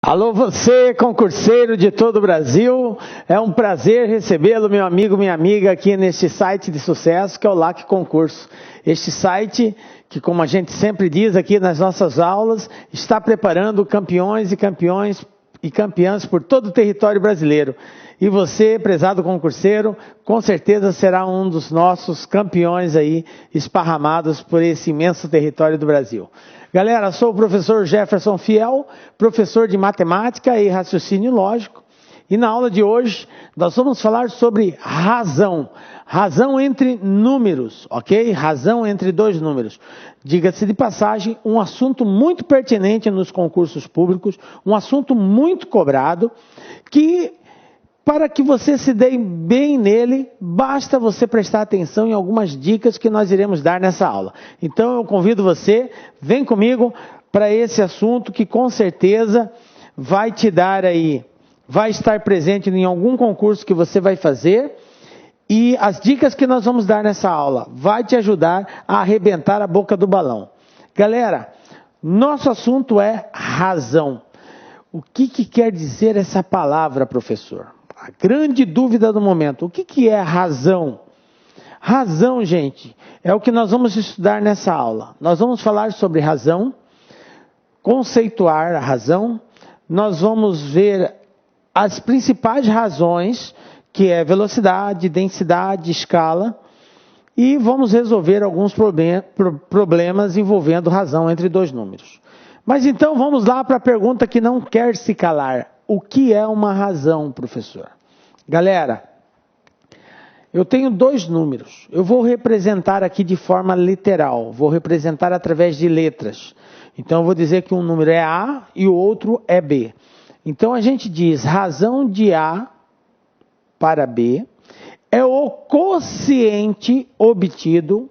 Alô você, concurseiro de todo o Brasil, é um prazer recebê-lo, meu amigo, minha amiga, aqui neste site de sucesso que é o LAC Concurso. Este site que, como a gente sempre diz aqui nas nossas aulas, está preparando campeões e campeãs por todo o território brasileiro. E você, prezado concurseiro, com certeza será um dos nossos campeões aí esparramados por esse imenso território do Brasil. Galera, sou o professor Jefferson Fiel, professor de matemática e raciocínio lógico. E na aula de hoje, nós vamos falar sobre razão. Razão entre números, ok? Razão entre dois números. Diga-se de passagem, um assunto muito pertinente nos concursos públicos, um assunto muito cobrado, que para que você se dê bem nele, basta você prestar atenção em algumas dicas que nós iremos dar nessa aula. Então eu convido você, vem comigo para esse assunto que com certeza vai te dar aí, vai estar presente em algum concurso que você vai fazer. E as dicas que nós vamos dar nessa aula vai te ajudar a arrebentar a boca do balão. Galera, nosso assunto é razão. O que quer dizer essa palavra, professor? A grande dúvida do momento, o que é razão? Razão, gente, é o que nós vamos estudar nessa aula. Nós vamos falar sobre razão, conceituar a razão, nós vamos ver as principais razões, que é velocidade, densidade, escala, e vamos resolver alguns problemas envolvendo razão entre dois números. Mas então vamos lá para a pergunta que não quer se calar. O que é uma razão, professor? Galera, eu tenho dois números. Eu vou representar aqui de forma literal. Vou representar através de letras. Então eu vou dizer que um número é A e o outro é B. Então a gente diz razão de A para B é o quociente obtido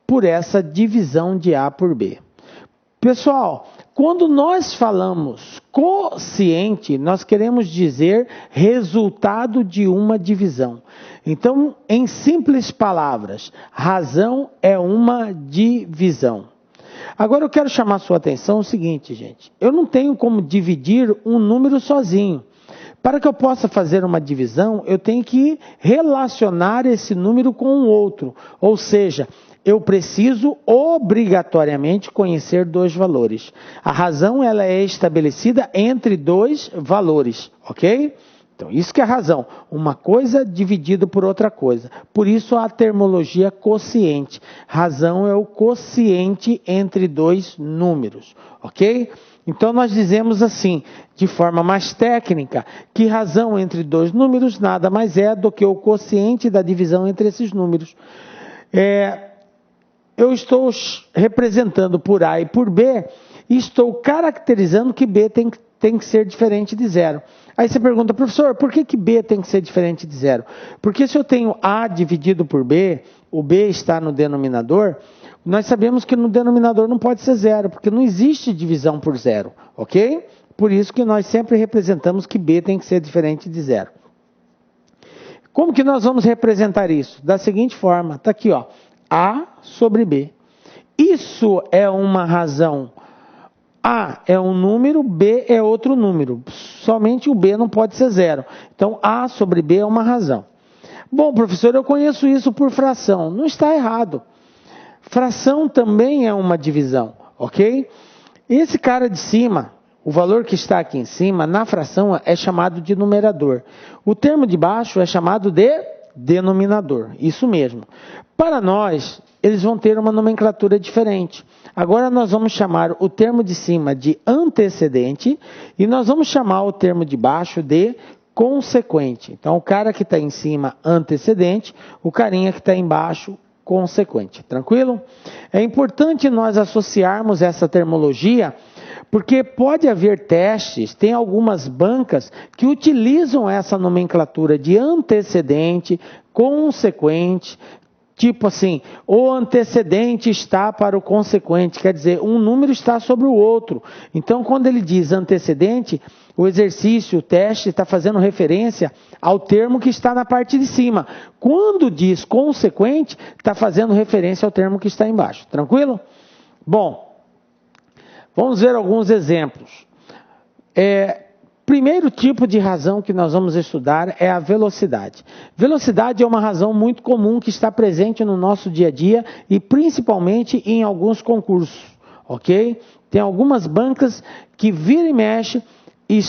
por essa divisão de A por B. Pessoal, quando nós falamos quociente, nós queremos dizer resultado de uma divisão. Então, em simples palavras, razão é uma divisão. Agora eu quero chamar a sua atenção o seguinte, gente. Eu não tenho como dividir um número sozinho. Para que eu possa fazer uma divisão, eu tenho que relacionar esse número com o outro. Ou seja, eu preciso obrigatoriamente conhecer dois valores. A razão ela é estabelecida entre dois valores, ok? Então, isso que é razão. Uma coisa dividida por outra coisa. Por isso a termologia quociente. Razão é o quociente entre dois números, ok? Então nós dizemos assim, de forma mais técnica, que razão entre dois números nada mais é do que o quociente da divisão entre esses números. Eu estou representando por A e por B e estou caracterizando que B tem que ser diferente de zero. Aí você pergunta, professor, por que B tem que ser diferente de zero? Porque se eu tenho A dividido por B, o B está no denominador, nós sabemos que no denominador não pode ser zero, porque não existe divisão por zero, ok? Por isso que nós sempre representamos que B tem que ser diferente de zero. Como que nós vamos representar isso? Da seguinte forma, está aqui, ó, A sobre B. Isso é uma razão. A é um número, B é outro número. Somente o B não pode ser zero. Então, A sobre B é uma razão. Bom, professor, eu conheço isso por fração. Não está errado. Fração também é uma divisão, ok? Esse cara de cima, o valor que está aqui em cima, na fração é chamado de numerador. O termo de baixo é chamado de denominador, isso mesmo. Para nós, eles vão ter uma nomenclatura diferente. Agora nós vamos chamar o termo de cima de antecedente e nós vamos chamar o termo de baixo de consequente. Então, o cara que está em cima, antecedente, o carinha que está embaixo, consequente. Tranquilo? É importante nós associarmos essa termologia, porque pode haver testes, tem algumas bancas que utilizam essa nomenclatura de antecedente, consequente, tipo assim, o antecedente está para o consequente, quer dizer, um número está sobre o outro. Então, quando ele diz antecedente, o exercício, o teste, está fazendo referência ao termo que está na parte de cima. Quando diz consequente, está fazendo referência ao termo que está embaixo. Tranquilo? Bom, vamos ver alguns exemplos. Primeiro tipo de razão que nós vamos estudar é a velocidade. Velocidade é uma razão muito comum que está presente no nosso dia a dia e principalmente em alguns concursos, ok? Tem algumas bancas que vira e mexe e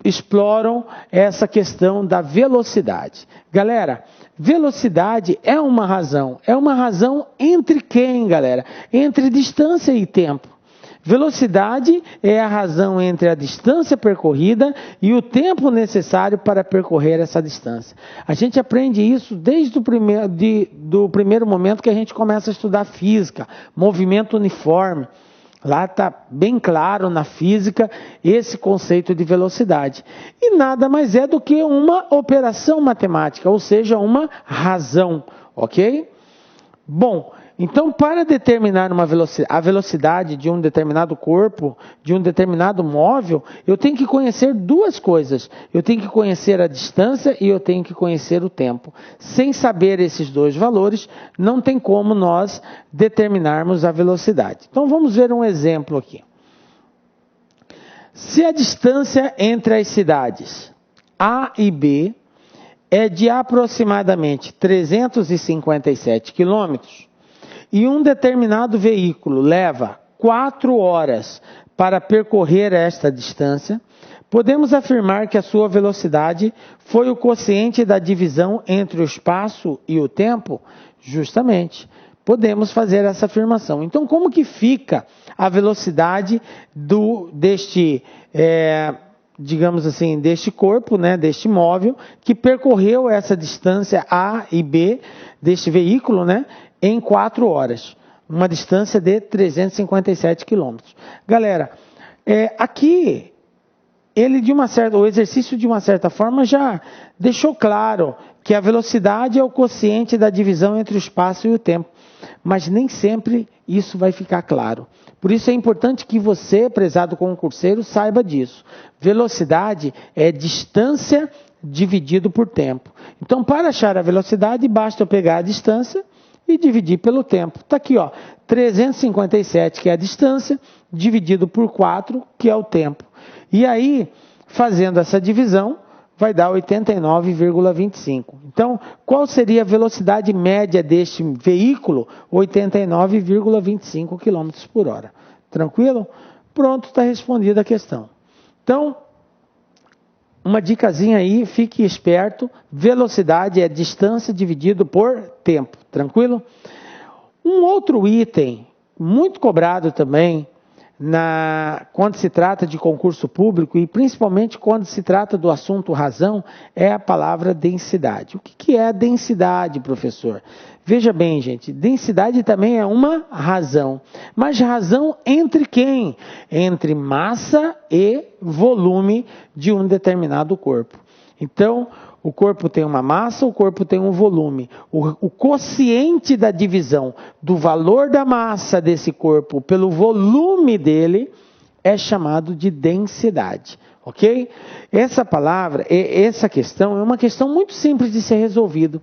exploram essa questão da velocidade. Galera, velocidade é uma razão entre quem, galera? Entre distância e tempo. Velocidade é a razão entre a distância percorrida e o tempo necessário para percorrer essa distância. A gente aprende isso desde do primeiro momento que a gente começa a estudar física, movimento uniforme. Lá está bem claro na física esse conceito de velocidade. E nada mais é do que uma operação matemática, ou seja, uma razão, ok? Bom, então para determinar a velocidade de um determinado corpo, de um determinado móvel, eu tenho que conhecer duas coisas. Eu tenho que conhecer a distância e eu tenho que conhecer o tempo. Sem saber esses dois valores, não tem como nós determinarmos a velocidade. Então vamos ver um exemplo aqui. Se a distância entre as cidades A e B é de aproximadamente 357 quilômetros, e um determinado veículo leva 4 horas para percorrer esta distância, podemos afirmar que a sua velocidade foi o quociente da divisão entre o espaço e o tempo? Justamente, podemos fazer essa afirmação. Então, como que fica a velocidade deste corpo, né, deste móvel, que percorreu essa distância A e B, deste veículo, né, em 4 horas, uma distância de 357 quilômetros. Galera, aqui, o exercício de uma certa forma já deixou claro que a velocidade é o quociente da divisão entre o espaço e o tempo, mas nem sempre isso vai ficar claro. Por isso é importante que você, prezado concurseiro, saiba disso. Velocidade é distância dividido por tempo. Então, para achar a velocidade, basta eu pegar a distância e dividir pelo tempo. Está aqui, ó, 357, que é a distância, dividido por 4, que é o tempo. E aí, fazendo essa divisão, vai dar 89,25. Então, qual seria a velocidade média deste veículo? 89,25 km por hora. Tranquilo? Pronto, está respondida a questão. Então, uma dicasinha aí, fique esperto, velocidade é distância dividido por tempo, tranquilo? Um outro item, muito cobrado também, quando se trata de concurso público e principalmente quando se trata do assunto razão, é a palavra densidade. O que é a densidade, professor? Veja bem, gente, densidade também é uma razão. Mas razão entre quem? Entre massa e volume de um determinado corpo. Então, o corpo tem uma massa, o corpo tem um volume. O quociente da divisão do valor da massa desse corpo pelo volume dele é chamado de densidade, ok? Essa palavra, essa questão é uma questão muito simples de ser resolvido.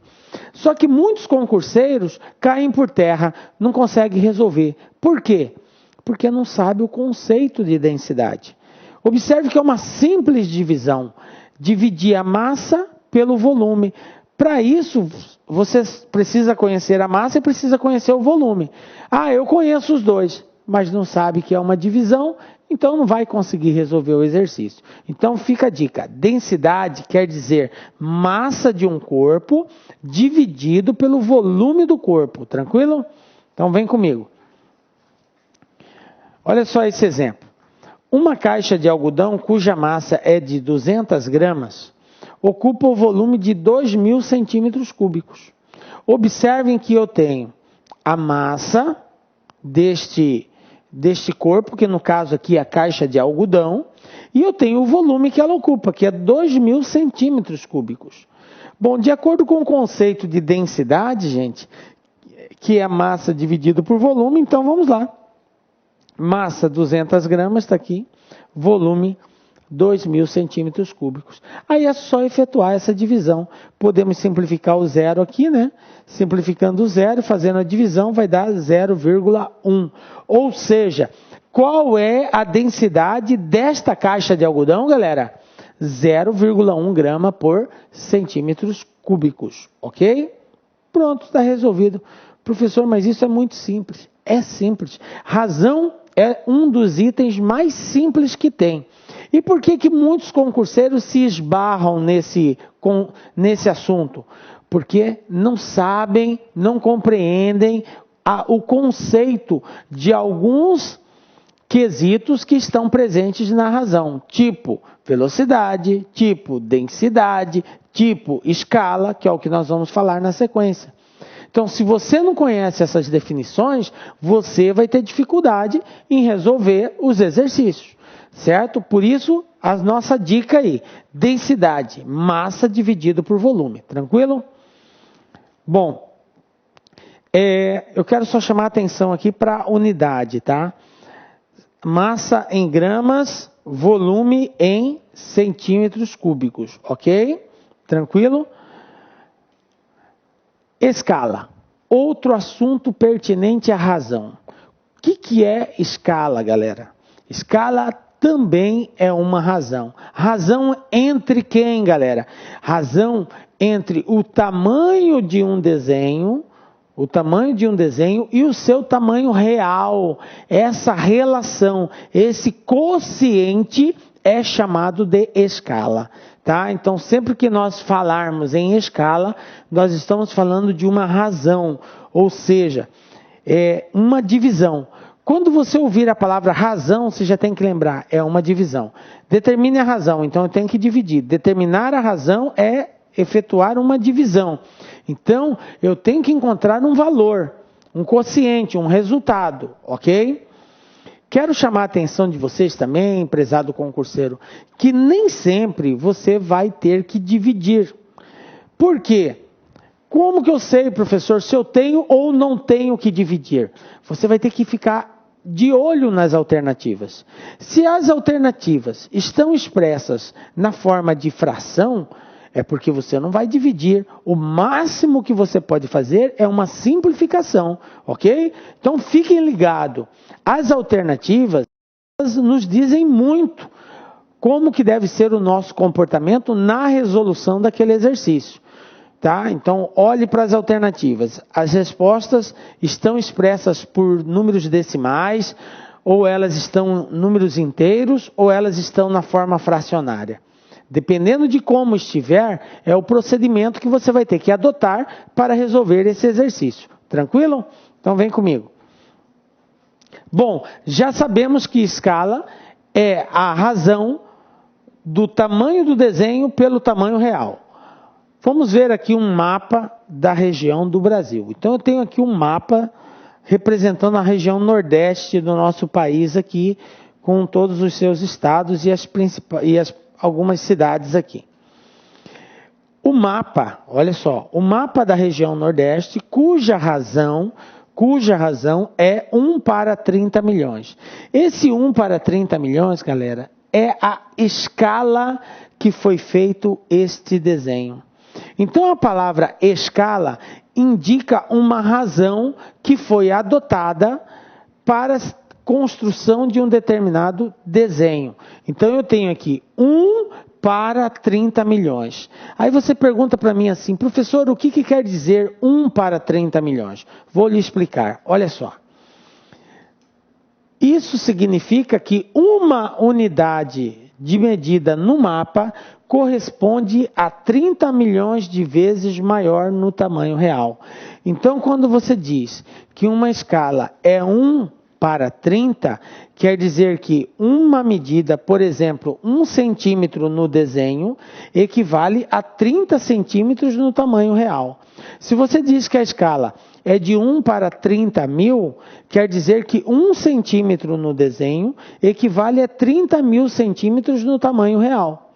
Só que muitos concurseiros caem por terra, não conseguem resolver. Por quê? Porque não sabe o conceito de densidade. Observe que é uma simples divisão. Dividir a massa pelo volume. Para isso, você precisa conhecer a massa e precisa conhecer o volume. Ah, eu conheço os dois, mas não sabe que é uma divisão, então não vai conseguir resolver o exercício. Então fica a dica, densidade quer dizer massa de um corpo dividido pelo volume do corpo, tranquilo? Então vem comigo. Olha só esse exemplo. Uma caixa de algodão cuja massa é de 200 gramas ocupa o volume de 2.000 centímetros cúbicos. Observem que eu tenho a massa deste corpo, que no caso aqui é a caixa de algodão, e eu tenho o volume que ela ocupa, que é 2.000 centímetros cúbicos. Bom, de acordo com o conceito de densidade, gente, que é massa dividido por volume, então vamos lá. Massa 200 gramas, está aqui, volume 2.000 centímetros cúbicos. Aí é só efetuar essa divisão. Podemos simplificar o zero aqui, né? Simplificando o zero, fazendo a divisão, vai dar 0,1. Ou seja, qual é a densidade desta caixa de algodão, galera? 0,1 grama por centímetros cúbicos, ok? Pronto, está resolvido. Professor, mas isso é muito simples. É simples. Razão é um dos itens mais simples que tem. E por que muitos concurseiros se esbarram nesse assunto? Porque não sabem, não compreendem o conceito de alguns quesitos que estão presentes na razão, tipo velocidade, tipo densidade, tipo escala, que é o que nós vamos falar na sequência. Então, se você não conhece essas definições, você vai ter dificuldade em resolver os exercícios, certo? Por isso, a nossa dica aí, densidade, massa dividido por volume, tranquilo? Bom, eu quero só chamar a atenção aqui para a unidade, tá? Massa em gramas, volume em centímetros cúbicos, ok? Tranquilo? Escala. Outro assunto pertinente à razão. O que é escala, galera? Escala também é uma razão. Razão entre quem, galera? Razão entre o tamanho de um desenho, e o seu tamanho real. Essa relação, esse quociente é chamado de escala. Tá? Então, sempre que nós falarmos em escala, nós estamos falando de uma razão, ou seja, uma divisão. Quando você ouvir a palavra razão, você já tem que lembrar, é uma divisão. Determine a razão, então eu tenho que dividir. Determinar a razão é efetuar uma divisão. Então, eu tenho que encontrar um valor, um quociente, um resultado, ok? Quero chamar a atenção de vocês também, prezado concurseiro, que nem sempre você vai ter que dividir. Por quê? Como que eu sei, professor, se eu tenho ou não tenho que dividir? Você vai ter que ficar de olho nas alternativas. Se as alternativas estão expressas na forma de fração, é porque você não vai dividir. O máximo que você pode fazer é uma simplificação, ok? Então fiquem ligados. As alternativas nos dizem muito como que deve ser o nosso comportamento na resolução daquele exercício. Tá? Então, olhe para as alternativas. As respostas estão expressas por números decimais, ou elas estão números inteiros, ou elas estão na forma fracionária. Dependendo de como estiver, é o procedimento que você vai ter que adotar para resolver esse exercício. Tranquilo? Então, vem comigo. Bom, já sabemos que escala é a razão do tamanho do desenho pelo tamanho real. Vamos ver aqui um mapa da região do Brasil. Então, eu tenho aqui um mapa representando a região nordeste do nosso país aqui, com todos os seus estados e algumas cidades aqui. O mapa, olha só, o mapa da região nordeste, cuja razão é 1 para 30 milhões. Esse 1 para 30 milhões, galera, é a escala que foi feito este desenho. Então, a palavra escala indica uma razão que foi adotada para a construção de um determinado desenho. Então, eu tenho aqui 1 para 30 milhões. Aí você pergunta para mim assim, professor, o que quer dizer 1 para 30 milhões? Vou lhe explicar. Olha só. Isso significa que uma unidade de medida no mapa corresponde a 30 milhões de vezes maior no tamanho real. Então, quando você diz que uma escala é 1 para 30, quer dizer que uma medida, por exemplo, 1 centímetro no desenho, equivale a 30 centímetros no tamanho real. Se você diz que a escala é de 1 para 30 mil, quer dizer que 1 centímetro no desenho equivale a 30 mil centímetros no tamanho real.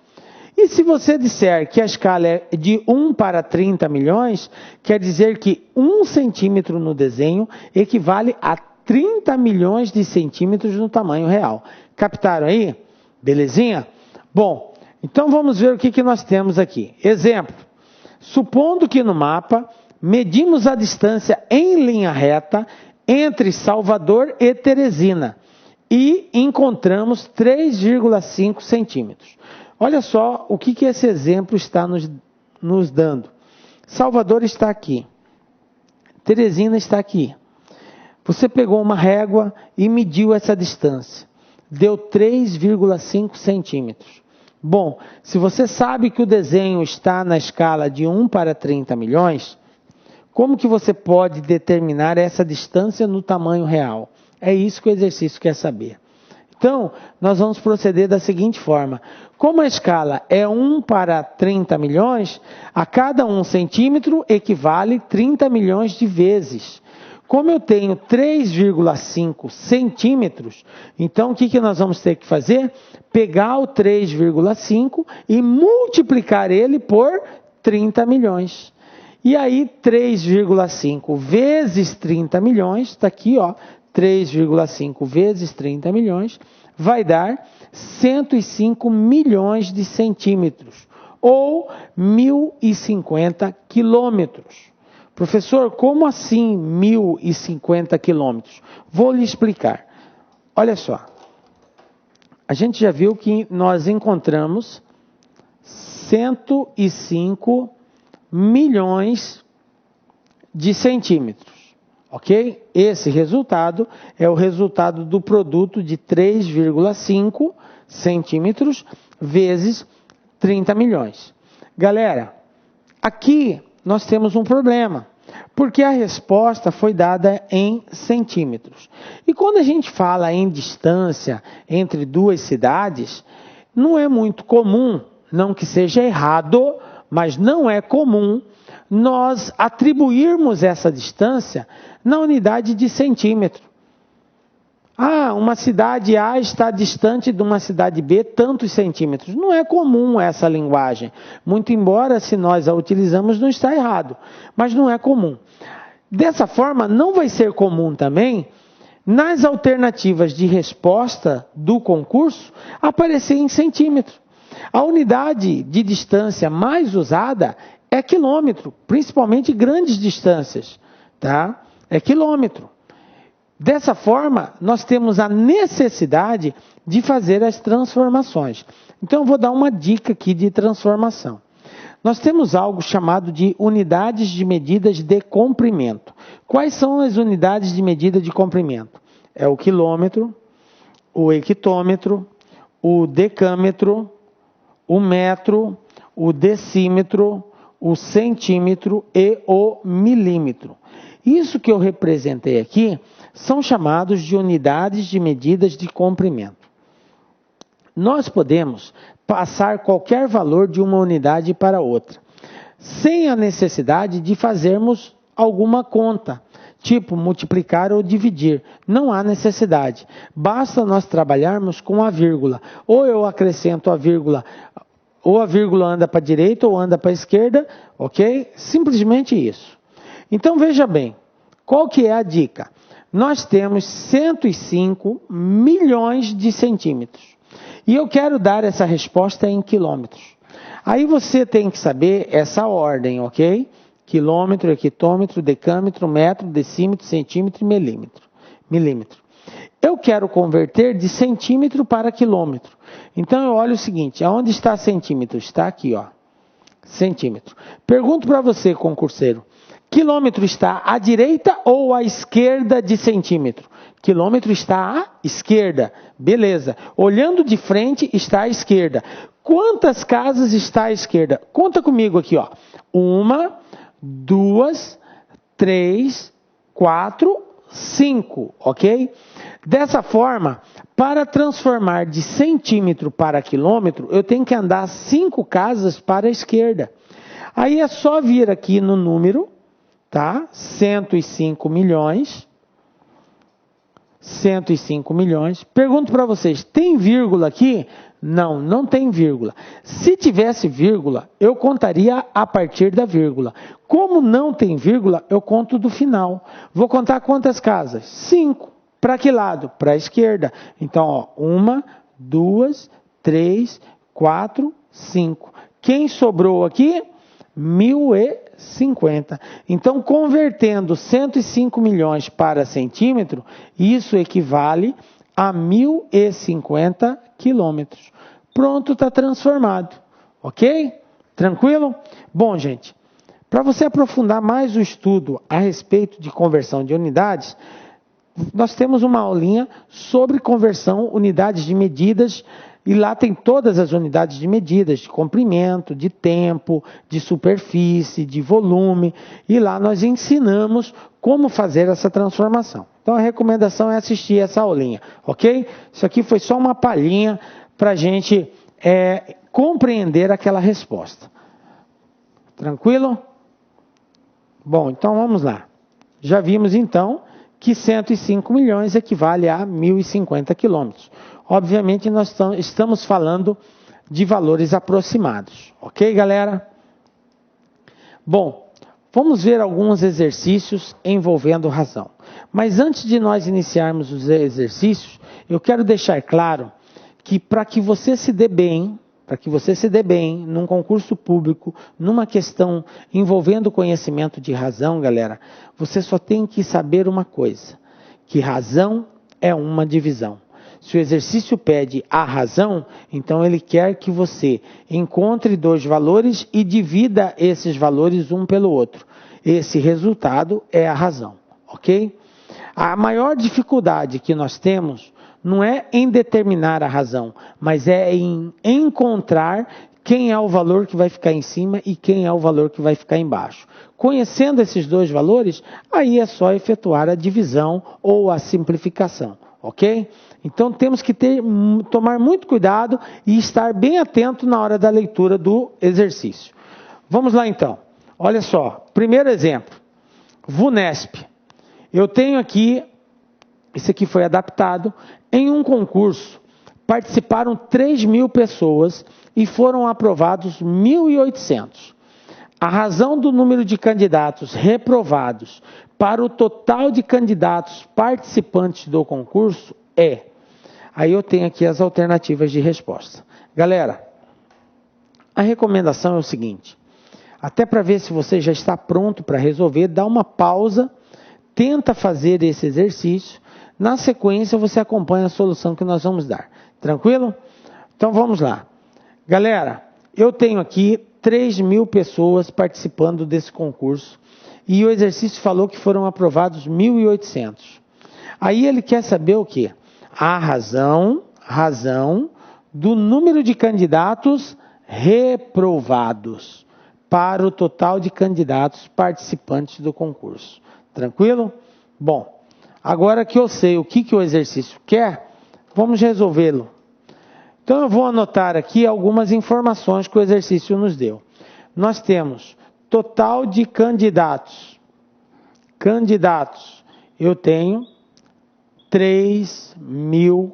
E se você disser que a escala é de 1 para 30 milhões, quer dizer que 1 centímetro no desenho equivale a 30 milhões de centímetros no tamanho real. Captaram aí? Belezinha? Bom, então vamos ver o que nós temos aqui. Exemplo, supondo que no mapa medimos a distância em linha reta entre Salvador e Teresina e encontramos 3,5 centímetros. Olha só o que esse exemplo está nos dando. Salvador está aqui. Teresina está aqui. Você pegou uma régua e mediu essa distância. Deu 3,5 centímetros. Bom, se você sabe que o desenho está na escala de 1 para 30 milhões, como que você pode determinar essa distância no tamanho real? É isso que o exercício quer saber. Então, nós vamos proceder da seguinte forma. Como a escala é 1 para 30 milhões, a cada 1 centímetro equivale 30 milhões de vezes. Como eu tenho 3,5 centímetros, então o que nós vamos ter que fazer? Pegar o 3,5 e multiplicar ele por 30 milhões. E aí 3,5 vezes 30 milhões, está aqui, ó, 3,5 vezes 30 milhões, vai dar 105 milhões de centímetros, ou 1.050 quilômetros. Professor, como assim 1.050 quilômetros? Vou lhe explicar. Olha só, a gente já viu que nós encontramos 105 milhões de centímetros, ok? Esse resultado é o resultado do produto de 3,5 centímetros vezes 30 milhões. Galera, aqui nós temos um problema, porque a resposta foi dada em centímetros. E quando a gente fala em distância entre duas cidades, não é muito comum, não que seja errado, mas não é comum nós atribuirmos essa distância na unidade de centímetro. Ah, uma cidade A está distante de uma cidade B tantos centímetros. Não é comum essa linguagem. Muito embora, se nós a utilizamos, não está errado. Mas não é comum. Dessa forma, não vai ser comum também, nas alternativas de resposta do concurso, aparecer em centímetro. A unidade de distância mais usada é quilômetro, principalmente grandes distâncias, tá? É quilômetro. Dessa forma, nós temos a necessidade de fazer as transformações. Então, eu vou dar uma dica aqui de transformação. Nós temos algo chamado de unidades de medidas de comprimento. Quais são as unidades de medida de comprimento? É o quilômetro, o hectômetro, o decâmetro, o metro, o decímetro, o centímetro e o milímetro. Isso que eu representei aqui são chamados de unidades de medidas de comprimento. Nós podemos passar qualquer valor de uma unidade para outra, sem a necessidade de fazermos alguma conta, tipo multiplicar ou dividir. Não há necessidade. Basta nós trabalharmos com a vírgula. Ou eu acrescento a vírgula, ou a vírgula anda para a direita ou anda para a esquerda, ok? Simplesmente isso. Então veja bem, qual que é a dica? Nós temos 105 milhões de centímetros. E eu quero dar essa resposta em quilômetros. Aí você tem que saber essa ordem, ok? Quilômetro, hectômetro, decâmetro, metro, decímetro, centímetro e milímetro. Eu quero converter de centímetro para quilômetro. Então eu olho o seguinte, aonde está centímetro? Está aqui, ó. Centímetro. Pergunto para você, concurseiro. Quilômetro está à direita ou à esquerda de centímetro? Quilômetro está à esquerda. Beleza. Olhando de frente, está à esquerda. Quantas casas está à esquerda? Conta comigo aqui, ó. 1, 2, 3, 4, 5, ok? Dessa forma, para transformar de centímetro para quilômetro, eu tenho que andar 5 casas para a esquerda. Aí é só vir aqui no número, tá? 105 milhões. 105 milhões. Pergunto para vocês, tem vírgula aqui? Não, não tem vírgula. Se tivesse vírgula, eu contaria a partir da vírgula. Como não tem vírgula, eu conto do final. Vou contar quantas casas? 5. Para que lado? Para a esquerda. Então, ó, 1, 2, 3, 4, 5. Quem sobrou aqui? 1.050. Então, convertendo 105 milhões para centímetro, isso equivale a 1.050 quilômetros. pronto, está transformado. Ok? Tranquilo? Bom, gente, para você aprofundar mais o estudo a respeito de conversão de unidades, nós temos uma aulinha sobre conversão, unidades de medidas, e lá tem todas as unidades de medidas, de comprimento, de tempo, de superfície, de volume, e lá nós ensinamos como fazer essa transformação. Então a recomendação é assistir essa aulinha, ok? Isso aqui foi só uma palhinha para a gente compreender aquela resposta. Tranquilo? Bom, então vamos lá. Já vimos então que 105 milhões equivale a 1.050 quilômetros. Obviamente nós estamos falando de valores aproximados. Ok, galera? Bom, vamos ver alguns exercícios envolvendo razão. Mas antes de nós iniciarmos os exercícios, eu quero deixar claro que para que você se dê bem, num concurso público, numa questão envolvendo conhecimento de razão, galera, você só tem que saber uma coisa, que razão é uma divisão. Se o exercício pede a razão, então ele quer que você encontre dois valores e divida esses valores um pelo outro. Esse resultado é a razão, ok? A maior dificuldade que nós temos não é em determinar a razão, mas é em encontrar quem é o valor que vai ficar em cima e quem é o valor que vai ficar embaixo. Conhecendo esses dois valores, aí é só efetuar a divisão ou a simplificação, ok? Então temos que tomar muito cuidado e estar bem atento na hora da leitura do exercício. Vamos lá então. Olha só, primeiro exemplo, VUNESP. Eu tenho aqui, esse aqui foi adaptado, em um concurso, participaram 3.000 pessoas e foram aprovados 1.800. A razão do número de candidatos reprovados para o total de candidatos participantes do concurso é... Aí eu tenho aqui as alternativas de resposta. Galera, a recomendação é o seguinte, até para ver se você já está pronto para resolver, dá uma pausa, tenta fazer esse exercício, na sequência você acompanha a solução que nós vamos dar. Tranquilo? Então vamos lá. Galera, eu tenho aqui 3.000 pessoas participando desse concurso e o exercício falou que foram aprovados 1.800. Aí ele quer saber o quê? A razão do número de candidatos reprovados para o total de candidatos participantes do concurso. Tranquilo? Bom, agora que eu sei o que o exercício quer, vamos resolvê-lo. Então eu vou anotar aqui algumas informações que o exercício nos deu. Nós temos total de candidatos. Eu tenho 3.000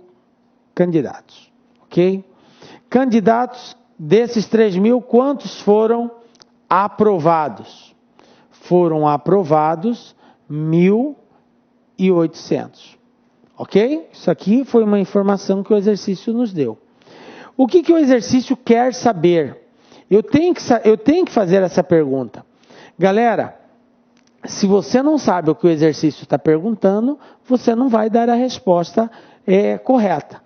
candidatos, ok? Candidatos desses 3.000, quantos foram aprovados? Foram aprovados 1.800, ok? Isso aqui foi uma informação que o exercício nos deu. O que o exercício quer saber? Eu tenho que fazer essa pergunta. Galera, se você não sabe o que o exercício está perguntando, você não vai dar a resposta correta.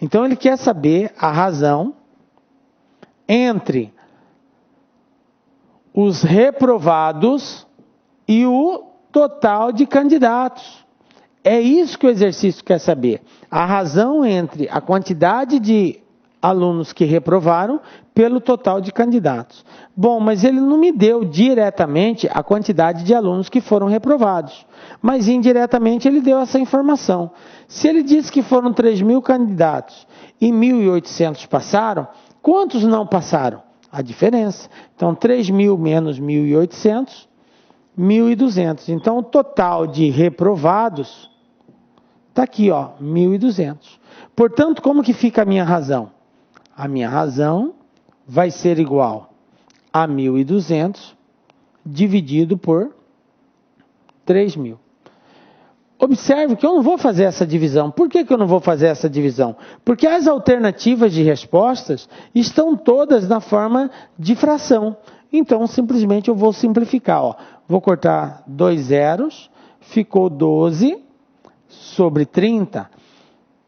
Então ele quer saber a razão entre os reprovados e o total de candidatos. É isso que o exercício quer saber. A razão entre a quantidade de alunos que reprovaram pelo total de candidatos. Bom, mas ele não me deu diretamente a quantidade de alunos que foram reprovados, mas indiretamente ele deu essa informação. Se ele disse que foram 3.000 candidatos e 1.800 passaram, quantos não passaram? A diferença. Então, 3.000 menos 1.800, 1.200. Então, o total de reprovados está aqui, ó, 1.200. Portanto, como que fica a minha razão? A minha razão vai ser igual a 1.200 dividido por 3.000. Observe que eu não vou fazer essa divisão. Por que eu não vou fazer essa divisão? Porque as alternativas de respostas estão todas na forma de fração. Então, simplesmente eu vou simplificar. Ó. Vou cortar 2 zeros, ficou 12 sobre 30.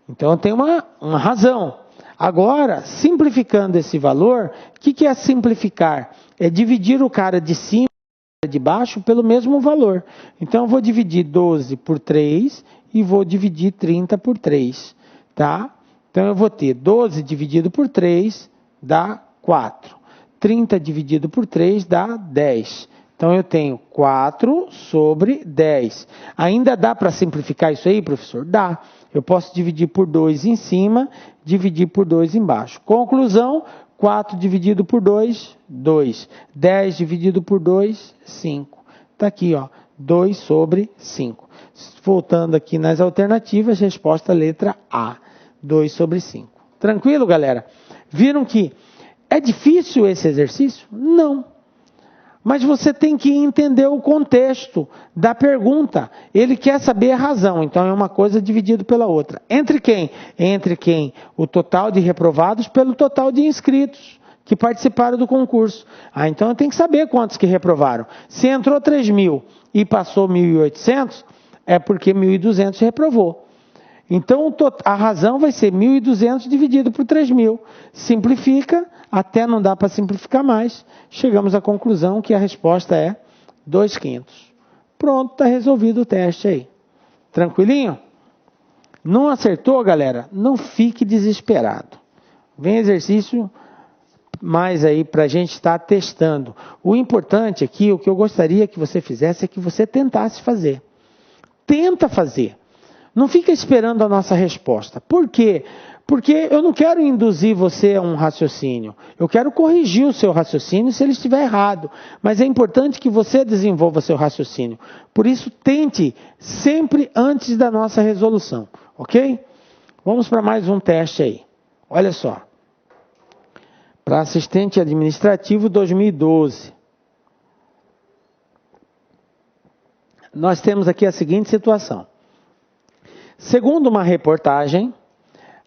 Então, eu tenho uma razão. Agora, simplificando esse valor, o que é simplificar? É dividir o cara de cima e o cara de baixo pelo mesmo valor. Então, eu vou dividir 12 por 3 e vou dividir 30 por 3, tá? Então, eu vou ter 12 dividido por 3 dá 4. 30 dividido por 3 dá 10. Então, eu tenho 4 sobre 10. Ainda dá para simplificar isso aí, professor? Dá. Eu posso dividir por 2 em cima, dividir por 2 embaixo. Conclusão, 4 dividido por 2, 2. 10 dividido por 2, 5. Está aqui, ó, 2 sobre 5. Voltando aqui nas alternativas, resposta letra A, 2 sobre 5. Tranquilo, galera? Viram que é difícil esse exercício? Não. Mas você tem que entender o contexto da pergunta. Ele quer saber a razão, então é uma coisa dividida pela outra. Entre quem? Entre quem? O total de reprovados pelo total de inscritos que participaram do concurso. Então eu tenho que saber quantos que reprovaram. Se entrou 3.000 e passou 1.800, é porque 1.200 reprovou. Então, a razão vai ser 1.200 dividido por 3.000. Simplifica, até não dá para simplificar mais. Chegamos à conclusão que a resposta é 2/5. Pronto, está resolvido o teste aí. Tranquilinho? Não acertou, galera? Não fique desesperado. Vem exercício mais aí para a gente estar testando. O importante aqui, o que eu gostaria que você fizesse é que você tentasse fazer. Tenta fazer. Não fica esperando a nossa resposta. Por quê? Porque eu não quero induzir você a um raciocínio. Eu quero corrigir o seu raciocínio se ele estiver errado. Mas é importante que você desenvolva seu raciocínio. Por isso, tente sempre antes da nossa resolução. Ok? Vamos para mais um teste aí. Olha só. Para assistente administrativo 2012. Nós temos aqui a seguinte situação. Segundo uma reportagem,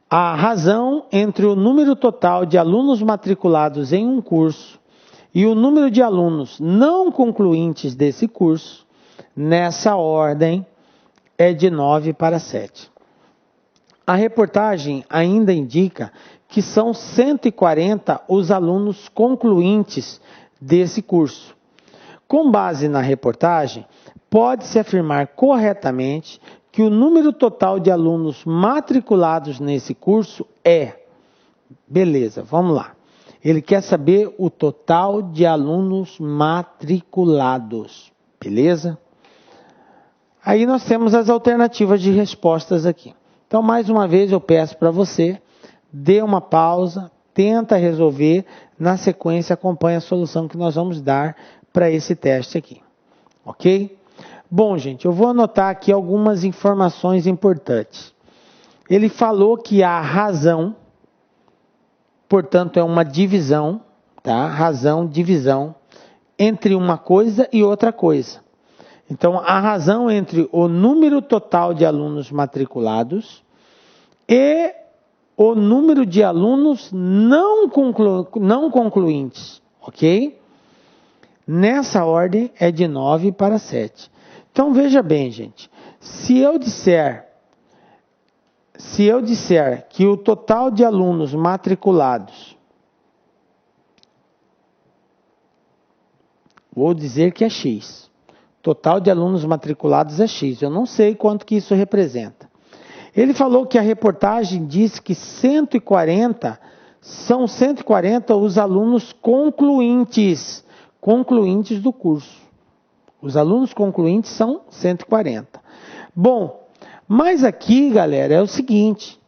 a razão entre o número total de alunos matriculados em um curso e o número de alunos não concluintes desse curso, nessa ordem, é de 9 para 7. A reportagem ainda indica que são 140 os alunos concluintes desse curso. Com base na reportagem, pode-se afirmar corretamente que o número total de alunos matriculados nesse curso é... Beleza, vamos lá. Ele quer saber o total de alunos matriculados. Beleza? Aí nós temos as alternativas de respostas aqui. Então, mais uma vez, eu peço para você, dê uma pausa, tenta resolver, na sequência acompanhe a solução que nós vamos dar para esse teste aqui. Ok? Bom, gente, eu vou anotar aqui algumas informações importantes. Ele falou que a razão, portanto, é uma divisão, tá? Razão, divisão, entre uma coisa e outra coisa. Então, a razão entre o número total de alunos matriculados e o número de alunos não concluintes, ok? Nessa ordem é de 9 para 7. Então, veja bem, gente, se eu disser que o total de alunos matriculados, vou dizer que é X. Total de alunos matriculados é X. Eu não sei quanto que isso representa. Ele falou que a reportagem diz que são 140 os alunos concluintes do curso. Os alunos concluintes são 140. Bom, mas aqui, galera, é o seguinte.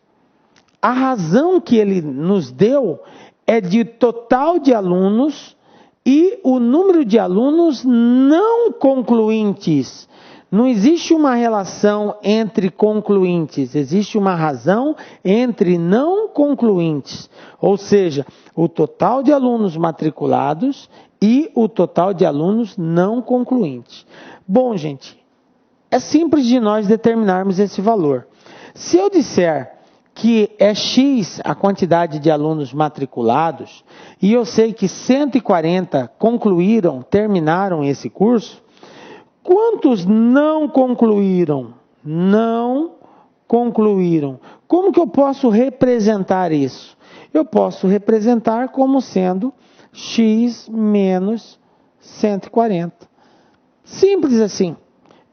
A razão que ele nos deu é de total de alunos e o número de alunos não concluintes. Não existe uma relação entre concluintes, existe uma razão entre não concluintes. Ou seja, o total de alunos matriculados e o total de alunos não concluintes. Bom, gente, é simples de nós determinarmos esse valor. Se eu disser que é X a quantidade de alunos matriculados, e eu sei que 140 terminaram esse curso, quantos não concluíram? Não concluíram. Como que eu posso representar isso? eu posso representar como sendo x menos 140. Simples assim.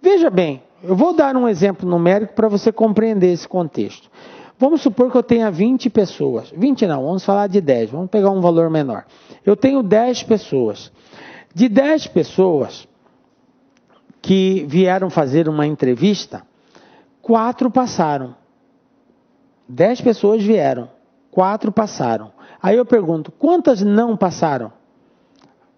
Veja bem, eu vou dar um exemplo numérico para você compreender esse contexto. Vamos supor que eu tenha 20 pessoas. 20 não, vamos falar de 10. Vamos pegar um valor menor. Eu tenho 10 pessoas. De 10 pessoas que vieram fazer uma entrevista, 4 passaram. 10 pessoas vieram, 4 passaram. Aí eu pergunto, quantas não passaram?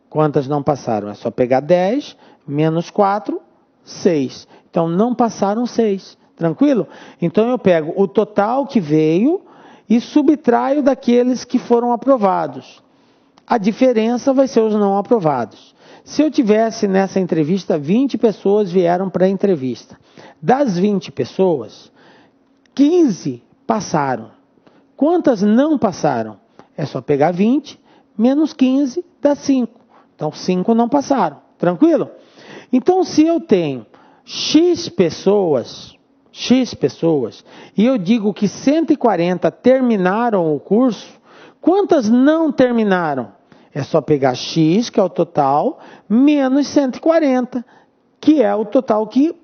Quantas não passaram? É só pegar 10 menos 4, 6. Então não passaram 6. Tranquilo? Então eu pego o total que veio e subtraio daqueles que foram aprovados. A diferença vai ser os não aprovados. Se eu tivesse nessa entrevista, 20 pessoas vieram para a entrevista. Das 20 pessoas, 15 passaram. Quantas não passaram? É só pegar 20 menos 15 dá 5. Então 5 não passaram. Tranquilo? Então se eu tenho X pessoas, e eu digo que 140 terminaram o curso, quantas não terminaram? É só pegar X, que é o total, menos 140, que é o total que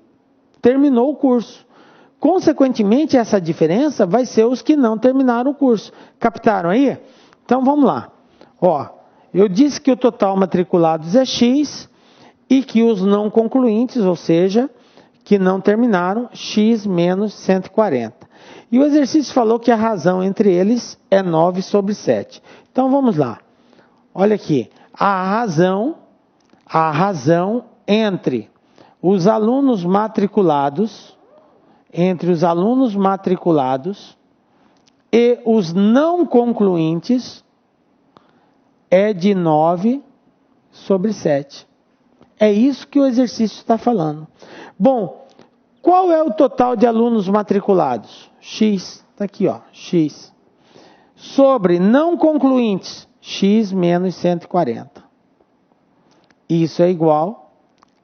terminou o curso. Consequentemente, essa diferença vai ser os que não terminaram o curso. Captaram aí? Então vamos lá. Ó, eu disse que o total matriculados é X e que os não concluintes, ou seja, que não terminaram, X menos 140. E o exercício falou que a razão entre eles é 9 sobre 7. Então vamos lá. Olha aqui. A razão entre os alunos matriculados, e os não concluintes é de 9 sobre 7. É isso que o exercício está falando. Bom, qual é o total de alunos matriculados? X, está aqui, ó, X. Sobre não concluintes, X menos 140. Isso é igual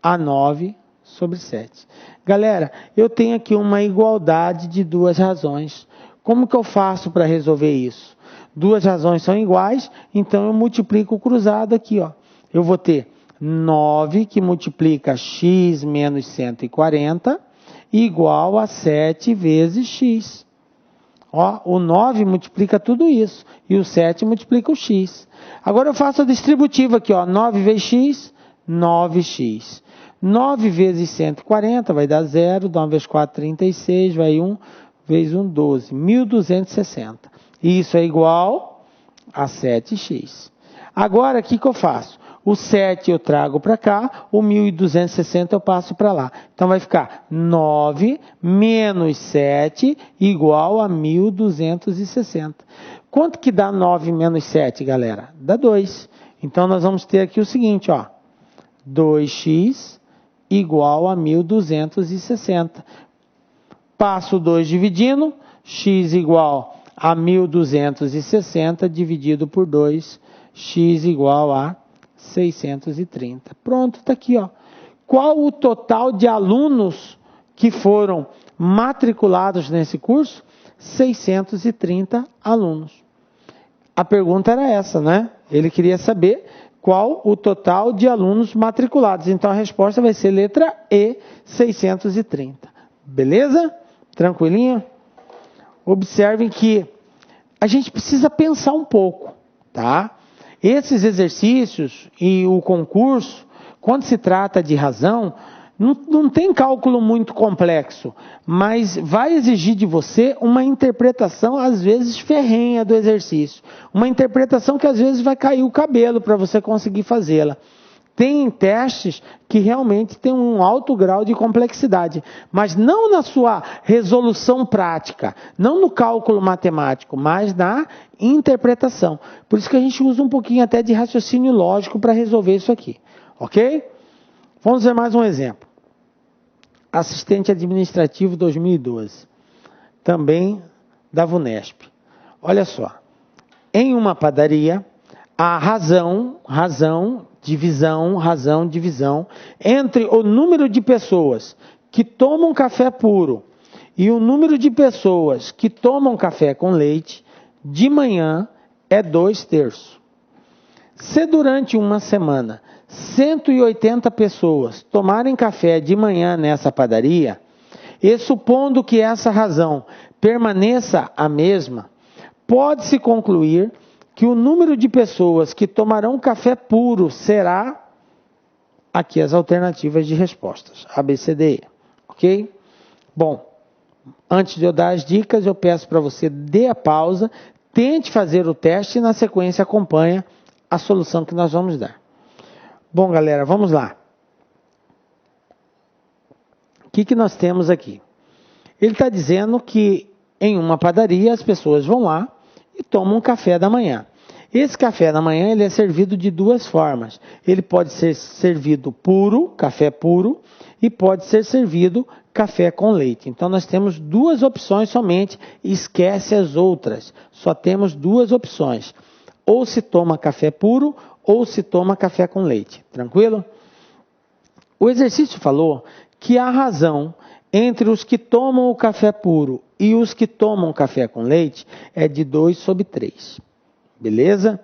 a 9 sobre 7. Galera, eu tenho aqui uma igualdade de duas razões. Como que eu faço para resolver isso? Duas razões são iguais, então eu multiplico o cruzado aqui, ó. Eu vou ter 9 que multiplica x menos 140 igual a 7 vezes x. Ó, o 9 multiplica tudo isso e o 7 multiplica o x. Agora eu faço a distributiva aqui, ó, 9 vezes x, 9x. 9 vezes 140 vai dar 0, 9 vezes 4, 36, vai 1 vezes 1, 12, 1.260. Isso é igual a 7x. Agora, o que eu faço? O 7 eu trago para cá, o 1.260 eu passo para lá. Então vai ficar 9 menos 7 igual a 1.260. Quanto que dá 9 menos 7, galera? Dá 2. Então nós vamos ter aqui o seguinte, ó. 2x igual a 1.260. Passo 2 dividindo, x igual a 1.260 dividido por 2, x igual a 630. Pronto, está aqui, ó. Qual o total de alunos que foram matriculados nesse curso? 630 alunos. A pergunta era essa, né? Ele queria saber qual o total de alunos matriculados. Então a resposta vai ser letra E, 630. Beleza? Tranquilinho? Observem que a gente precisa pensar um pouco, tá? Esses exercícios e o concurso, quando se trata de razão, não tem cálculo muito complexo, mas vai exigir de você uma interpretação, às vezes, ferrenha do exercício. Uma interpretação que, às vezes, vai cair o cabelo para você conseguir fazê-la. Tem testes que realmente têm um alto grau de complexidade, mas não na sua resolução prática, não no cálculo matemático, mas na interpretação. Por isso que a gente usa um pouquinho até de raciocínio lógico para resolver isso aqui, ok? Vamos ver mais um exemplo. Assistente administrativo 2012, também da VUNESP. Olha só, em uma padaria, a razão, divisão, entre o número de pessoas que tomam café puro e o número de pessoas que tomam café com leite, de manhã é 2/3. Se durante uma semana 180 pessoas tomarem café de manhã nessa padaria, e supondo que essa razão permaneça a mesma, pode-se concluir que o número de pessoas que tomarão café puro será... Aqui as alternativas de respostas, A, B, C, D, E, ok? Bom, antes de eu dar as dicas, eu peço para você dê a pausa, tente fazer o teste e na sequência acompanha a solução que nós vamos dar. Bom, galera, vamos lá. O que nós temos aqui? Ele está dizendo que em uma padaria as pessoas vão lá e tomam um café da manhã. Esse café da manhã ele é servido de duas formas. Ele pode ser servido puro, café puro, e pode ser servido café com leite. Então nós temos duas opções somente, esquece as outras. Só temos duas opções. Ou se toma café puro, ou se toma café com leite. Tranquilo? O exercício falou que a razão entre os que tomam o café puro e os que tomam café com leite é de 2/3. Beleza?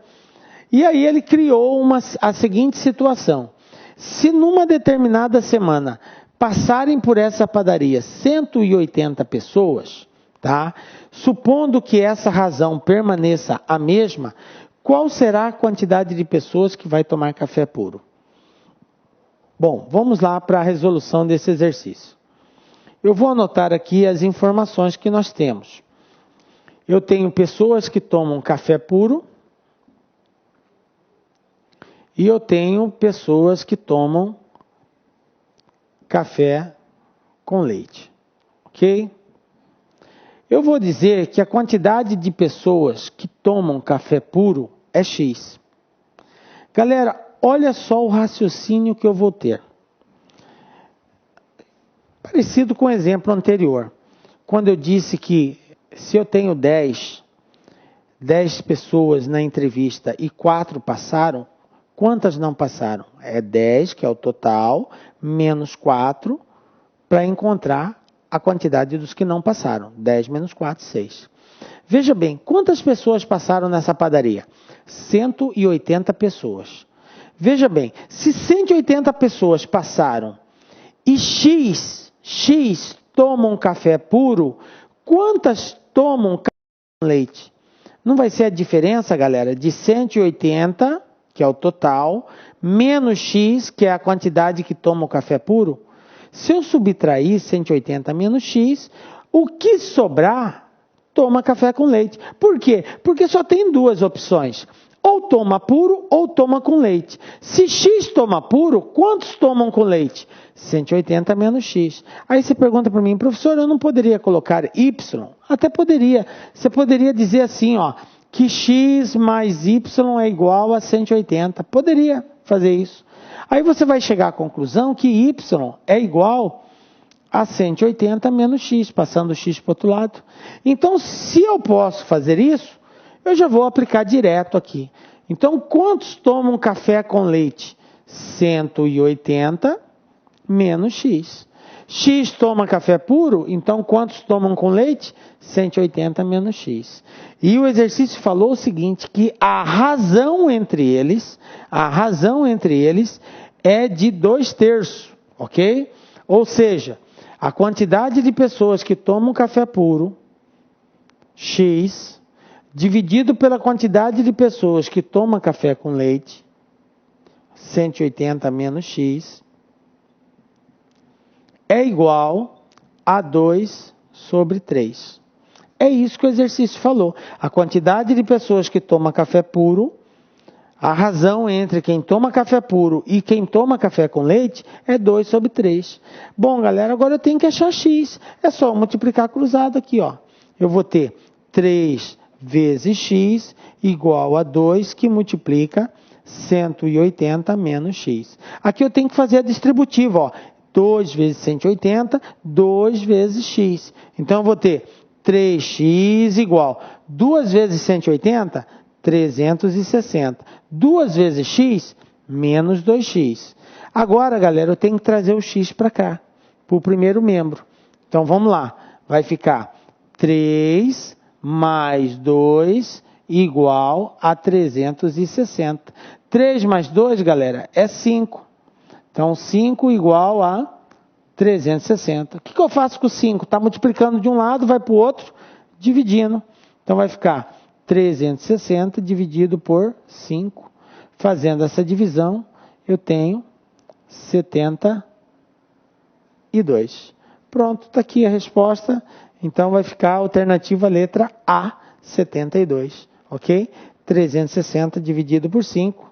E aí ele criou a seguinte situação. Se numa determinada semana passarem por essa padaria 180 pessoas, tá? Supondo que essa razão permaneça a mesma, qual será a quantidade de pessoas que vai tomar café puro? Bom, vamos lá para a resolução desse exercício. Eu vou anotar aqui as informações que nós temos. Eu tenho pessoas que tomam café puro e eu tenho pessoas que tomam café com leite, ok? Eu vou dizer que a quantidade de pessoas que tomam café puro é X. Galera, olha só o raciocínio que eu vou ter. Parecido com o exemplo anterior. Quando eu disse que se eu tenho 10 pessoas na entrevista e 4 passaram, quantas não passaram? É 10, que é o total, menos 4, para encontrar a quantidade dos que não passaram. 10 menos 4, 6. Veja bem, quantas pessoas passaram nessa padaria? 180 pessoas. Veja bem, se 180 pessoas passaram e X tomam café puro, quantas tomam café com leite? Não vai ser a diferença, galera, de 180, que é o total, menos X, que é a quantidade que toma o café puro? Se eu subtrair 180 menos X, o que sobrar, toma café com leite. Por quê? Porque só tem duas opções. Ou toma puro ou toma com leite. Se X toma puro, quantos tomam com leite? 180 menos X. Aí você pergunta para mim, professor, eu não poderia colocar Y? Até poderia. Você poderia dizer assim, ó, que X mais Y é igual a 180. Poderia fazer isso. Aí você vai chegar à conclusão que Y é igual a 180 menos X, passando o X para o outro lado. Então, se eu posso fazer isso, eu já vou aplicar direto aqui. Então, quantos tomam café com leite? 180 menos X. X toma café puro, então quantos tomam com leite? 180 menos X. E o exercício falou o seguinte, que a razão entre eles é de 2/3, ok? Ou seja, a quantidade de pessoas que tomam café puro, X, dividido pela quantidade de pessoas que tomam café com leite, 180 menos X, é igual a 2/3. É isso que o exercício falou. A quantidade de pessoas que tomam café puro, a razão entre quem toma café puro e quem toma café com leite é 2/3. Bom, galera, agora eu tenho que achar X. É só multiplicar cruzado aqui, ó. Eu vou ter 3 vezes X igual a 2, que multiplica 180 menos X. Aqui eu tenho que fazer a distributiva, ó. 2 vezes 180, 2 vezes X. Então eu vou ter 3x igual 2 vezes 180, 360. 2 vezes x, menos 2x. Agora, galera, eu tenho que trazer o x para cá, para o primeiro membro. Então, vamos lá. Vai ficar 3 mais 2 igual a 360. 3 mais 2, galera, é 5. Então, 5 igual a 360. O que eu faço com 5? Está multiplicando de um lado, vai para o outro, dividindo. Então, vai ficar 360 dividido por 5. Fazendo essa divisão, eu tenho 72. Pronto, está aqui a resposta. Então, vai ficar a alternativa letra A, 72. Ok? 360 dividido por 5,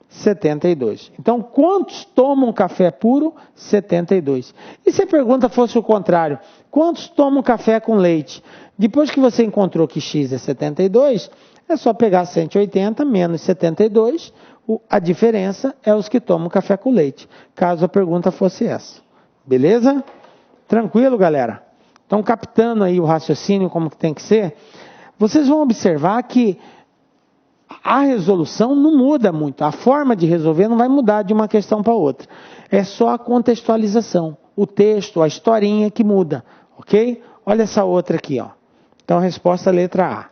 72. Então, quantos tomam café puro? 72. E se a pergunta fosse o contrário? Quantos tomam café com leite? Depois que você encontrou que x é 72, é só pegar 180 menos 72. A diferença é os que tomam café com leite. Caso a pergunta fosse essa. Beleza? Tranquilo, galera? Estão captando aí o raciocínio como que tem que ser? Vocês vão observar que a resolução não muda muito. A forma de resolver não vai mudar de uma questão para outra. É só a contextualização. O texto, a historinha que muda. Ok? Olha essa outra aqui, ó. Então, a resposta é a letra A.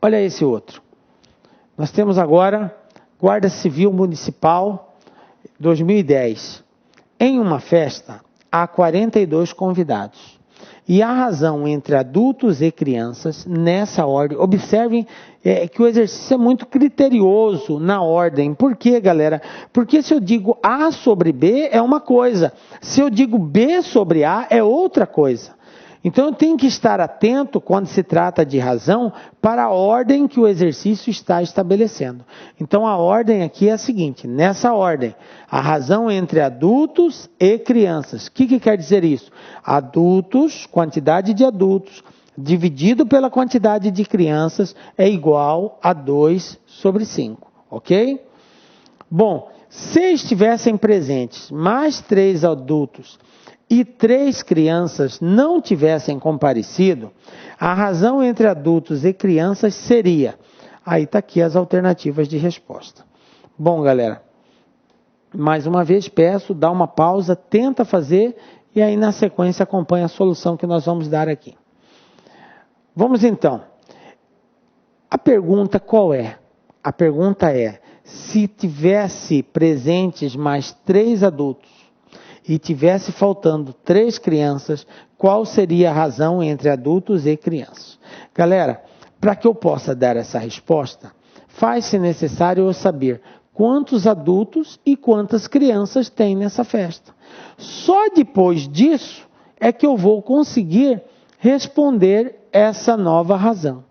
Olha esse outro. Nós temos agora Guarda Civil Municipal 2010. Em uma festa, há 42 convidados. E a razão entre adultos e crianças, nessa ordem, observem que o exercício é muito criterioso na ordem. Por quê, galera? Porque se eu digo A sobre B é uma coisa, se eu digo B sobre A é outra coisa. Então eu tenho que estar atento quando se trata de razão para a ordem que o exercício está estabelecendo. Então a ordem aqui é a seguinte, nessa ordem, a razão entre adultos e crianças. O que quer dizer isso? Adultos, quantidade de adultos, dividido pela quantidade de crianças é igual a 2 sobre 5, ok? Bom, se estivessem presentes mais 3 adultos e 3 crianças não tivessem comparecido, a razão entre adultos e crianças seria... Aí está aqui as alternativas de resposta. Bom, galera, mais uma vez peço, dá uma pausa, tenta fazer e aí na sequência acompanha a solução que nós vamos dar aqui. Vamos então. A pergunta qual é? A pergunta é, se tivesse presentes mais 3 adultos, e tivesse faltando 3 crianças, qual seria a razão entre adultos e crianças? Galera, para que eu possa dar essa resposta, faz-se necessário eu saber quantos adultos e quantas crianças tem nessa festa. Só depois disso é que eu vou conseguir responder essa nova razão.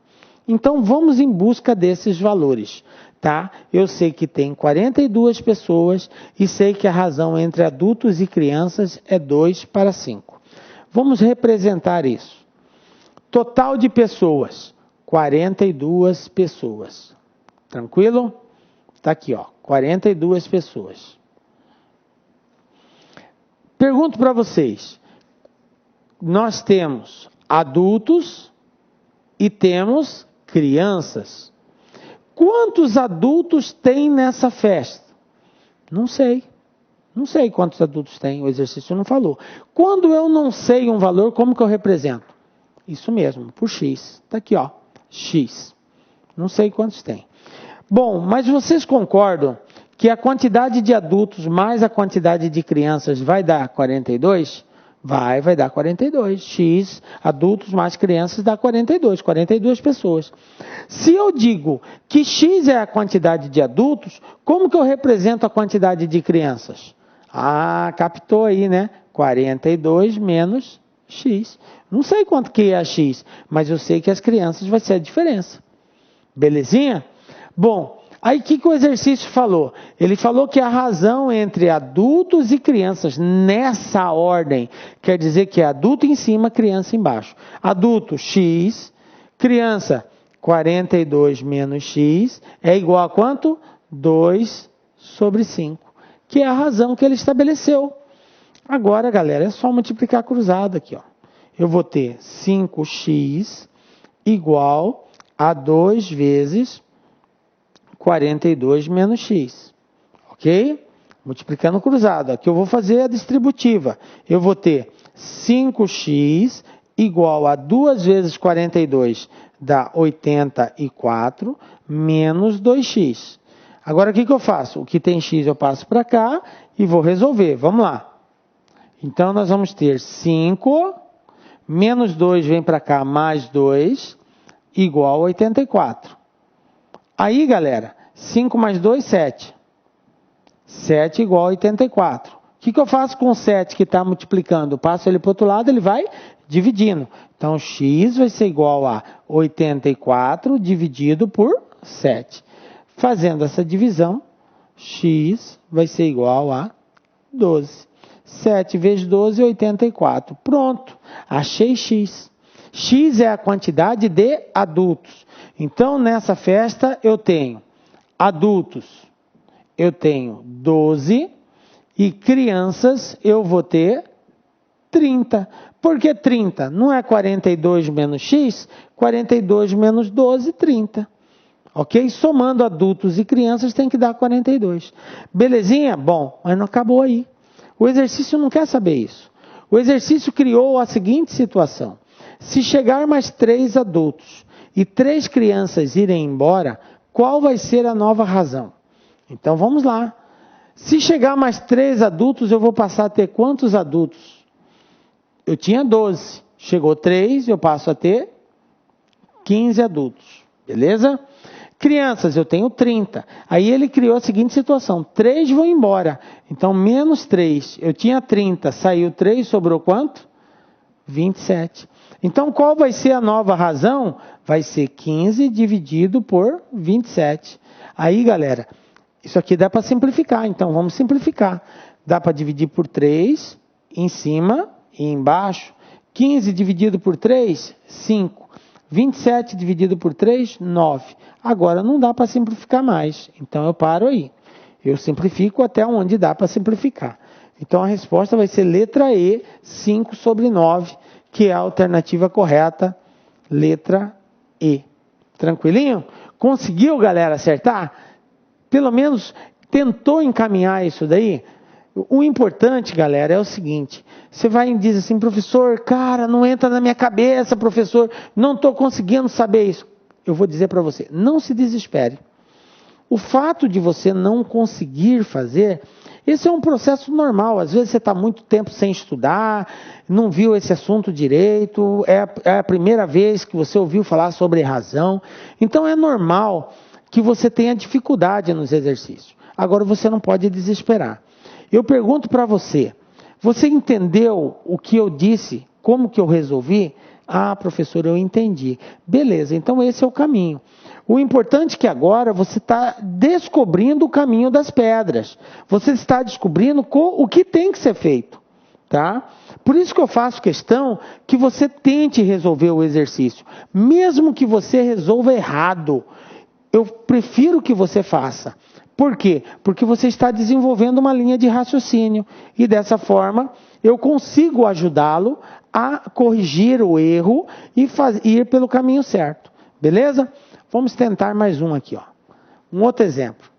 Então vamos em busca desses valores. Tá? Eu sei que tem 42 pessoas e sei que a razão entre adultos e crianças é 2 para 5. Vamos representar isso. Total de pessoas, 42 pessoas. Tranquilo? Está aqui, ó, 42 pessoas. Pergunto para vocês. Nós temos adultos e temos crianças. Quantos adultos tem nessa festa? Não sei. Não sei quantos adultos tem, o exercício não falou. Quando eu não sei um valor, como que eu represento? Isso mesmo, por X. Está aqui, ó, X. Não sei quantos tem. Bom, mas vocês concordam que a quantidade de adultos mais a quantidade de crianças vai dar 42? Vai dar 42. X adultos mais crianças dá 42. 42 pessoas. Se eu digo que X é a quantidade de adultos, como que eu represento a quantidade de crianças? Ah, captou aí, né? 42 menos X. Não sei quanto que é a X, mas eu sei que as crianças vai ser a diferença. Belezinha? Bom, aí o que o exercício falou? Ele falou que a razão entre adultos e crianças, nessa ordem, quer dizer que é adulto em cima, criança embaixo. Adulto, X, criança, 42 menos X, é igual a quanto? 2 sobre 5, que é a razão que ele estabeleceu. Agora, galera, é só multiplicar cruzado aqui, ó. Eu vou ter 5x igual a 2 vezes 42 menos x, ok? Multiplicando cruzado. Aqui eu vou fazer a distributiva. Eu vou ter 5x igual a 2 vezes 42 dá 84 menos 2x. Agora, o que eu faço? O que tem x eu passo para cá e vou resolver. Vamos lá. Então, nós vamos ter 5, menos 2 vem para cá, mais 2, igual a 84. Aí, galera, 5 mais 2, 7. 7 igual a 84. O que eu faço com o 7 que está multiplicando? Eu passo ele para o outro lado, ele vai dividindo. Então, x vai ser igual a 84 dividido por 7. Fazendo essa divisão, x vai ser igual a 12. 7 vezes 12 é 84. Pronto, achei x. X é a quantidade de adultos. Então, nessa festa, eu tenho adultos, eu tenho 12, e crianças, eu vou ter 30. Por que 30? Não é 42 menos x? 42 menos 12, 30. Ok? Somando adultos e crianças tem que dar 42. Belezinha? Bom, mas não acabou aí. O exercício não quer saber isso. O exercício criou a seguinte situação. Se chegar mais 3 adultos e 3 crianças irem embora, qual vai ser a nova razão? Então vamos lá. Se chegar mais 3 adultos, eu vou passar a ter quantos adultos? Eu tinha 12. Chegou 3, eu passo a ter 15 adultos. Beleza? Crianças, eu tenho 30. Aí ele criou a seguinte situação. 3 vão embora. Então, menos 3. Eu tinha 30. Saiu 3, sobrou quanto? 27. Então, qual vai ser a nova razão? Vai ser 15 dividido por 27. Aí, galera, isso aqui dá para simplificar. Então, vamos simplificar. Dá para dividir por 3, em cima e embaixo. 15 dividido por 3, 5. 27 dividido por 3, 9. Agora não dá para simplificar mais. Então eu paro aí. Eu simplifico até onde dá para simplificar. Então a resposta vai ser letra E, 5 sobre 9, que é a alternativa correta, letra E. Tranquilinho? Conseguiu, galera, acertar? Pelo menos tentou encaminhar isso daí? O importante, galera, é o seguinte. Você vai e diz assim, professor, cara, não entra na minha cabeça, professor, não estou conseguindo saber isso. Eu vou dizer para você, não se desespere. O fato de você não conseguir fazer, esse é um processo normal. Às vezes você está muito tempo sem estudar, não viu esse assunto direito, é a primeira vez que você ouviu falar sobre razão. Então é normal que você tenha dificuldade nos exercícios. Agora você não pode desesperar. Eu pergunto para você, você entendeu o que eu disse? Como que eu resolvi? Ah, professor, eu entendi. Beleza, então esse é o caminho. O importante é que agora você está descobrindo o caminho das pedras. Você está descobrindo o que tem que ser feito. Tá? Por isso que eu faço questão que você tente resolver o exercício. Mesmo que você resolva errado, eu prefiro que você faça. Por quê? Porque você está desenvolvendo uma linha de raciocínio. E dessa forma, eu consigo ajudá-lo a corrigir o erro e ir pelo caminho certo. Beleza? Vamos tentar mais um aqui. Ó. Um outro exemplo.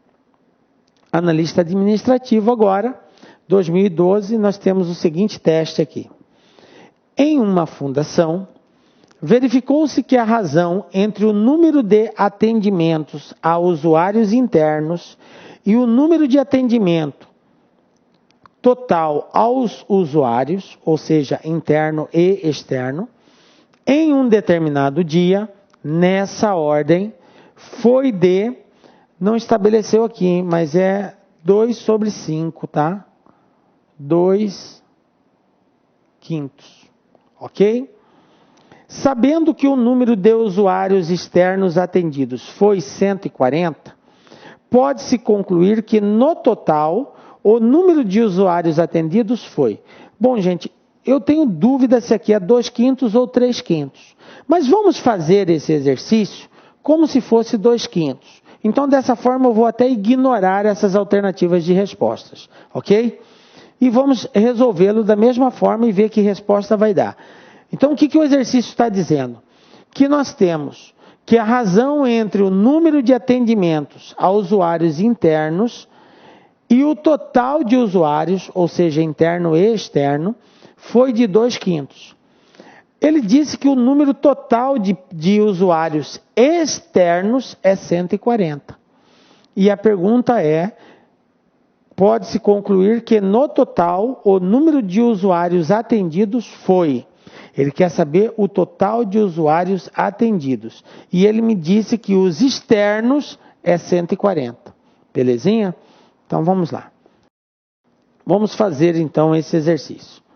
Analista administrativo agora, 2012, nós temos o seguinte teste aqui. Em uma fundação, verificou-se que a razão entre o número de atendimentos a usuários internos e o número de atendimento total aos usuários, ou seja, interno e externo, em um determinado dia, nessa ordem, foi de, não estabeleceu aqui, mas é 2 sobre 5, tá? 2 quintos, ok? Sabendo que o número de usuários externos atendidos foi 140, pode-se concluir que no total o número de usuários atendidos foi. Bom, gente, eu tenho dúvida se aqui é 2 quintos ou 3 quintos. Mas vamos fazer esse exercício como se fosse 2 quintos. Então, dessa forma, eu vou até ignorar essas alternativas de respostas, ok? E vamos resolvê-lo da mesma forma e ver que resposta vai dar. Então, o que o exercício está dizendo? Que nós temos que a razão entre o número de atendimentos a usuários internos e o total de usuários, ou seja, interno e externo, foi de 2 quintos. Ele disse que o número total de usuários externos é 140. E a pergunta é, pode-se concluir que no total o número de usuários atendidos foi. Ele quer saber o total de usuários atendidos. E ele me disse que os externos é 140. Belezinha? Então vamos lá. Vamos fazer então esse exercício.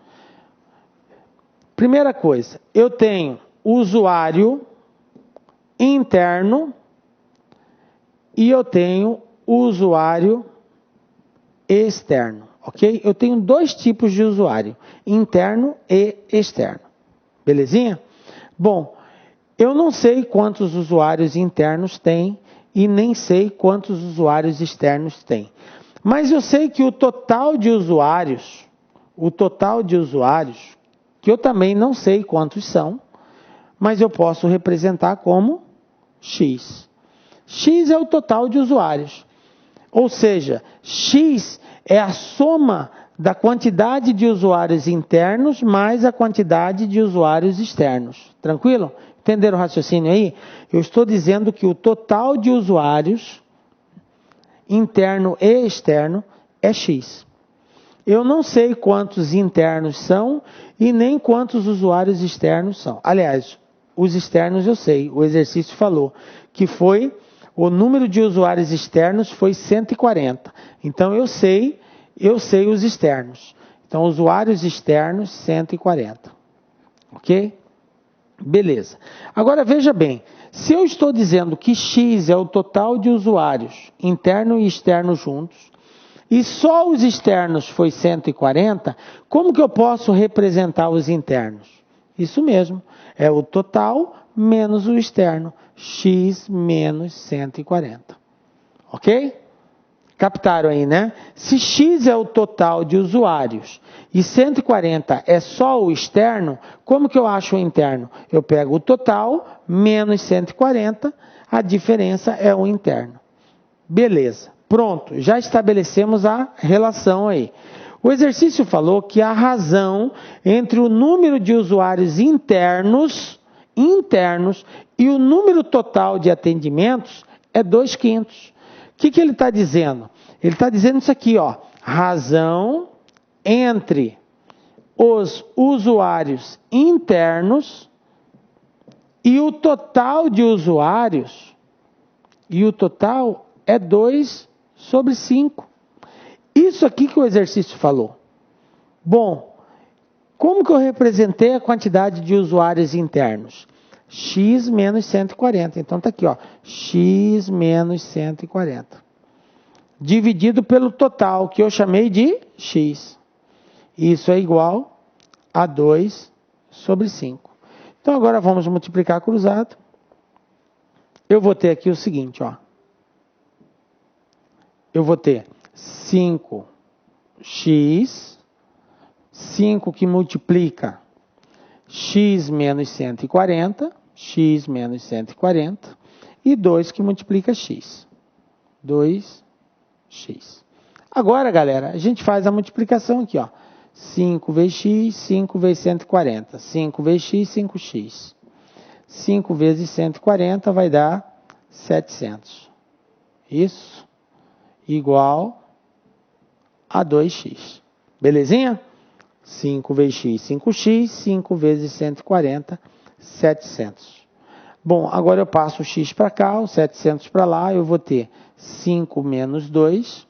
Primeira coisa, eu tenho usuário interno e eu tenho usuário externo, ok? Eu tenho dois tipos de usuário, interno e externo. Belezinha? Bom, eu não sei quantos usuários internos tem e nem sei quantos usuários externos tem. Mas eu sei que o total de usuários, que eu também não sei quantos são, mas eu posso representar como X. X é o total de usuários. Ou seja, X é a soma da quantidade de usuários internos mais a quantidade de usuários externos. Tranquilo? Entenderam o raciocínio aí? Eu estou dizendo que o total de usuários interno e externo é X. Eu não sei quantos internos são e nem quantos usuários externos são. Aliás, os externos eu sei, o exercício falou que foi, o número de usuários externos foi 140. Então eu sei os externos. Então usuários externos 140. Ok? Beleza. Agora veja bem, se eu estou dizendo que X é o total de usuários, interno e externo juntos, e só os externos foi 140, como que eu posso representar os internos? Isso mesmo, é o total menos o externo, X menos 140. Ok? Captaram aí, né? Se X é o total de usuários e 140 é só o externo, como que eu acho o interno? Eu pego o total menos 140, a diferença é o interno. Beleza, pronto, já estabelecemos a relação aí. O exercício falou que a razão entre o número de usuários internos e o número total de atendimentos é 2/5. O que ele está dizendo? Ele está dizendo isso aqui, ó. Razão entre os usuários internos e o total de usuários, e o total é 2/5. Isso aqui que o exercício falou. Bom, como que eu representei a quantidade de usuários internos? X menos 140. Então está aqui, ó. X menos 140. Dividido pelo total, que eu chamei de X. Isso é igual a 2/5. Então agora vamos multiplicar cruzado. Eu vou ter aqui o seguinte, ó. Eu vou ter 5x, 5 que multiplica x menos 140, x menos 140, e 2 que multiplica x. 2x. Agora, galera, a gente faz a multiplicação aqui, ó. 5 vezes x, 5 vezes 140. 5 vezes x, 5x. 5 vezes 140 vai dar 700. Isso igual a 2x. Belezinha? 5 vezes x, 5x. 5 vezes 140, 700. Bom, agora eu passo o x para cá, o 700 para lá. Eu vou ter 5 menos 2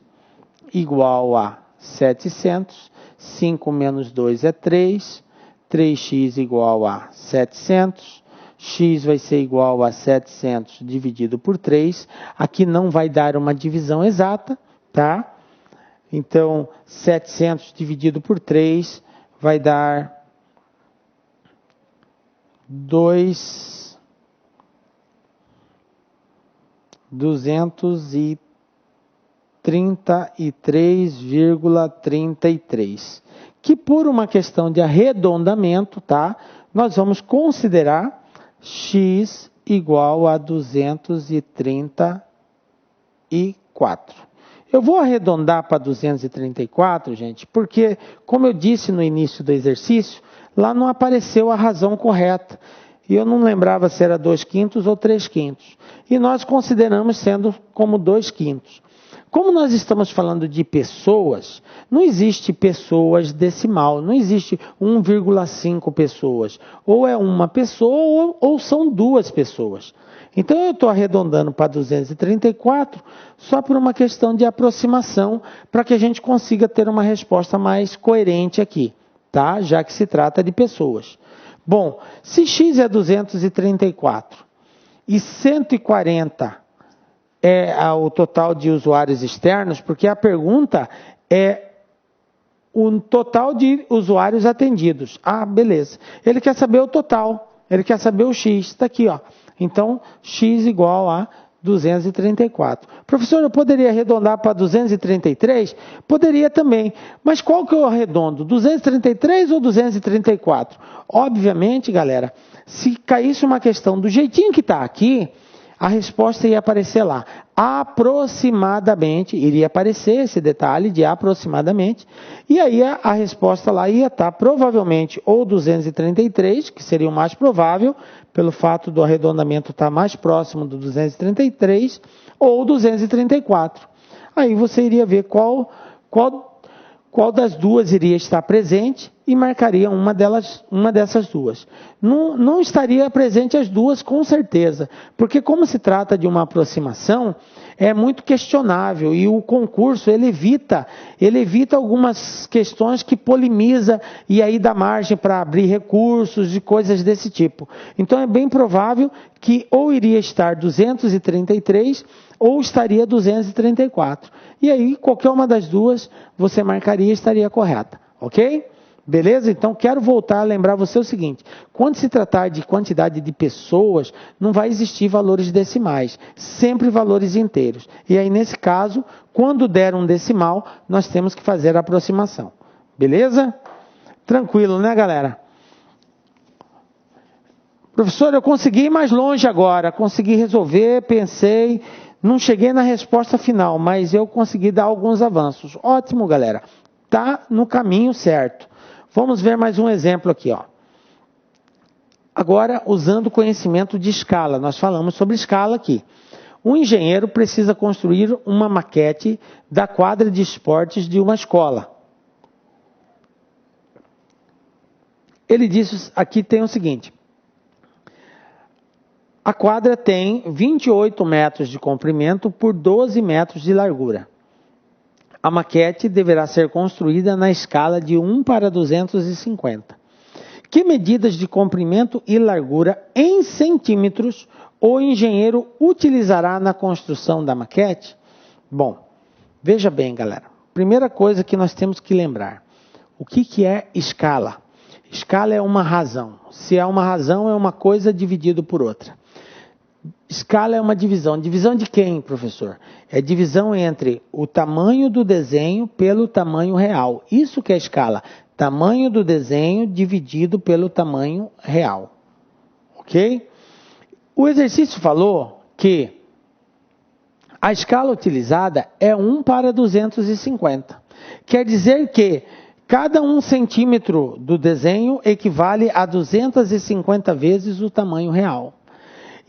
igual a 700. 5 menos 2 é 3. 3x igual a 700. X vai ser igual a 700 dividido por 3. Aqui não vai dar uma divisão exata, tá? Então, 700 dividido por 3 vai dar 233,33. Que por uma questão de arredondamento, tá? Nós vamos considerar x igual a 234. Eu vou arredondar para 234, gente, porque, como eu disse no início do exercício, lá não apareceu a razão correta. E eu não lembrava se era 2/5 ou 3/5. E nós consideramos sendo como 2/5. Como nós estamos falando de pessoas, não existe pessoas decimal, não existe 1,5 pessoas. Ou é uma pessoa ou são duas pessoas. Então eu estou arredondando para 234 só por uma questão de aproximação, para que a gente consiga ter uma resposta mais coerente aqui, tá? Já que se trata de pessoas. Bom, se x é 234 e 140 é o total de usuários externos, porque a pergunta é o total de usuários atendidos. Ah, beleza. Ele quer saber o total, ele quer saber o x, está aqui, ó. Então, x igual a 234. Professor, eu poderia arredondar para 233? Poderia também. Mas qual que eu arredondo? 233 ou 234? Obviamente, galera, se caísse uma questão do jeitinho que está aqui, a resposta ia aparecer lá. Aproximadamente, iria aparecer esse detalhe de aproximadamente, e aí a resposta lá ia estar provavelmente ou 233, que seria o mais provável, pelo fato do arredondamento estar mais próximo do 233, ou 234. Aí você iria ver qual das duas iria estar presente e marcaria uma dessas duas. Não estaria presente as duas com certeza, porque como se trata de uma aproximação, é muito questionável e o concurso ele evita algumas questões que polemiza e aí dá margem para abrir recursos e coisas desse tipo. Então é bem provável que ou iria estar 233 ou estaria 234. E aí qualquer uma das duas você marcaria e estaria correta, ok? Beleza? Então, quero voltar a lembrar você o seguinte. Quando se tratar de quantidade de pessoas, não vai existir valores decimais. Sempre valores inteiros. E aí, nesse caso, quando der um decimal, nós temos que fazer a aproximação. Beleza? Tranquilo, né, galera? Professor, eu consegui ir mais longe agora. Consegui resolver, pensei. Não cheguei na resposta final, mas eu consegui dar alguns avanços. Ótimo, galera. Tá no caminho certo. Vamos ver mais um exemplo aqui, ó. Agora, usando conhecimento de escala. Nós falamos sobre escala aqui. Um engenheiro precisa construir uma maquete da quadra de esportes de uma escola. Ele disse, aqui tem o seguinte. A quadra tem 28 metros de comprimento por 12 metros de largura. A maquete deverá ser construída na escala de 1:250. Que medidas de comprimento e largura em centímetros o engenheiro utilizará na construção da maquete? Bom, veja bem, galera. Primeira coisa que nós temos que lembrar. O que é escala? Escala é uma razão. Se é uma razão, é uma coisa dividida por outra. Escala é uma divisão. Divisão de quem, professor? É divisão entre o tamanho do desenho pelo tamanho real. Isso que é escala. Tamanho do desenho dividido pelo tamanho real. Ok? O exercício falou que a escala utilizada é 1:250. Quer dizer que cada 1 centímetro do desenho equivale a 250 vezes o tamanho real.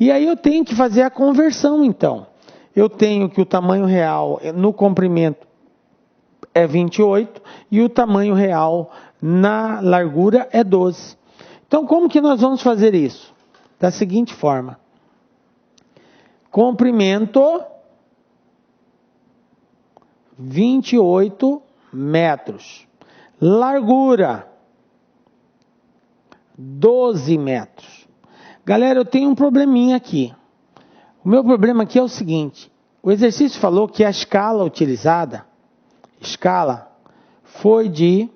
E aí eu tenho que fazer a conversão, então. Eu tenho que o tamanho real no comprimento é 28 e o tamanho real na largura é 12. Então, como que nós vamos fazer isso? Da seguinte forma. Comprimento, 28 metros. Largura, 12 metros. Galera, eu tenho um probleminha aqui. O meu problema aqui é o seguinte. O exercício falou que a escala utilizada, foi de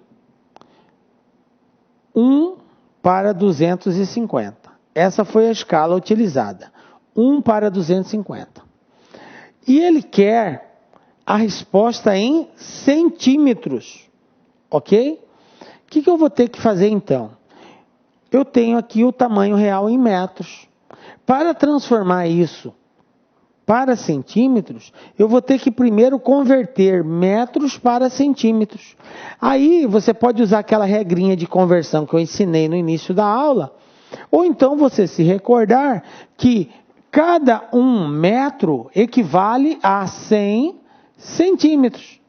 1:250. Essa foi a escala utilizada. 1:250. E ele quer a resposta em centímetros. Ok? O que eu vou ter que fazer então? Eu tenho aqui o tamanho real em metros. Para transformar isso para centímetros, eu vou ter que primeiro converter metros para centímetros. Aí você pode usar aquela regrinha de conversão que eu ensinei no início da aula, ou então você se recordar que cada 1 metro equivale a 100 centímetros.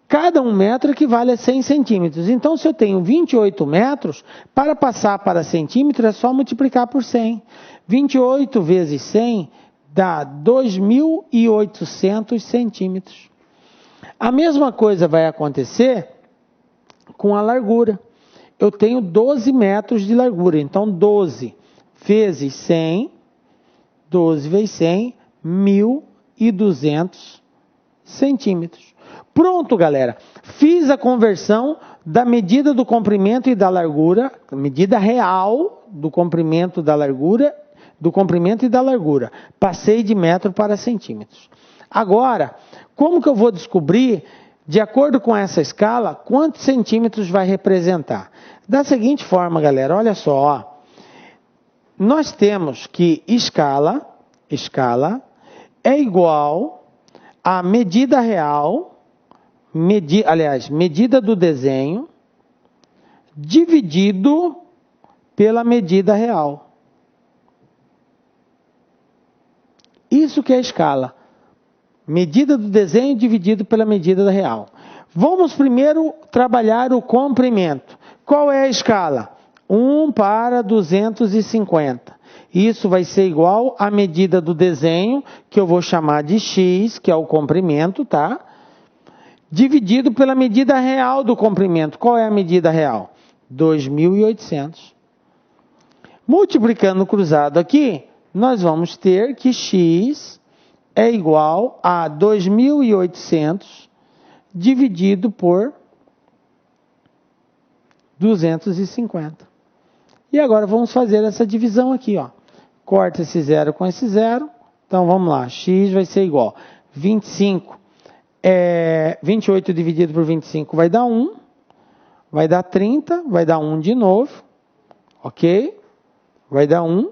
Cada 1 metro equivale a 100 centímetros. Então, se eu tenho 28 metros, para passar para centímetros é só multiplicar por 100. 28 vezes 100 dá 2.800 centímetros. A mesma coisa vai acontecer com a largura. Eu tenho 12 metros de largura. Então, 12 vezes 100, 12 vezes 100, 1.200 centímetros. Pronto, galera. Fiz a conversão da medida do comprimento e da largura, medida real do comprimento e da largura. Passei de metro para centímetros. Agora, como que eu vou descobrir, de acordo com essa escala, quantos centímetros vai representar? Da seguinte forma, galera, olha só, ó. Nós temos que escala é igual a medida real, medida do desenho, dividido pela medida real. Isso que é a escala. Medida do desenho dividido pela medida real. Vamos primeiro trabalhar o comprimento. Qual é a escala? 1 para 250. Isso vai ser igual à medida do desenho, que eu vou chamar de x, que é o comprimento, tá? Dividido pela medida real do comprimento. Qual é a medida real? 2.800. Multiplicando cruzado aqui, nós vamos ter que x é igual a 2.800 dividido por 250. E agora vamos fazer essa divisão aqui, ó. Corta esse zero com esse zero. Então vamos lá, x vai ser igual 28 dividido por 25 vai dar 1. Vai dar 30, vai dar 1 de novo. Ok? Vai dar 1.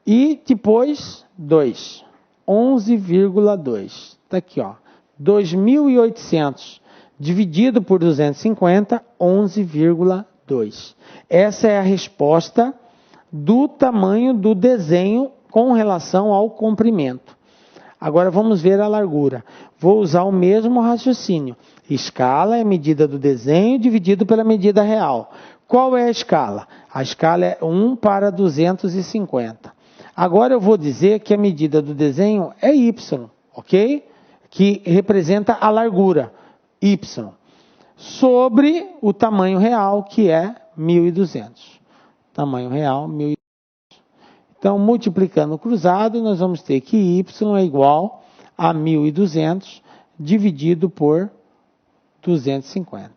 E depois 2. 11,2. Está aqui, ó. 2.800 dividido por 250, 11,2. Essa é a resposta do tamanho do desenho com relação ao comprimento. Agora vamos ver a largura. Vou usar o mesmo raciocínio. Escala é a medida do desenho dividido pela medida real. Qual é a escala? A escala é 1 para 250. Agora eu vou dizer que a medida do desenho é y, ok? Que representa a largura, y, sobre o tamanho real, que é 1.200. Tamanho real, 1.200. Então, multiplicando o cruzado, nós vamos ter que y é igual a 1.200 dividido por 250.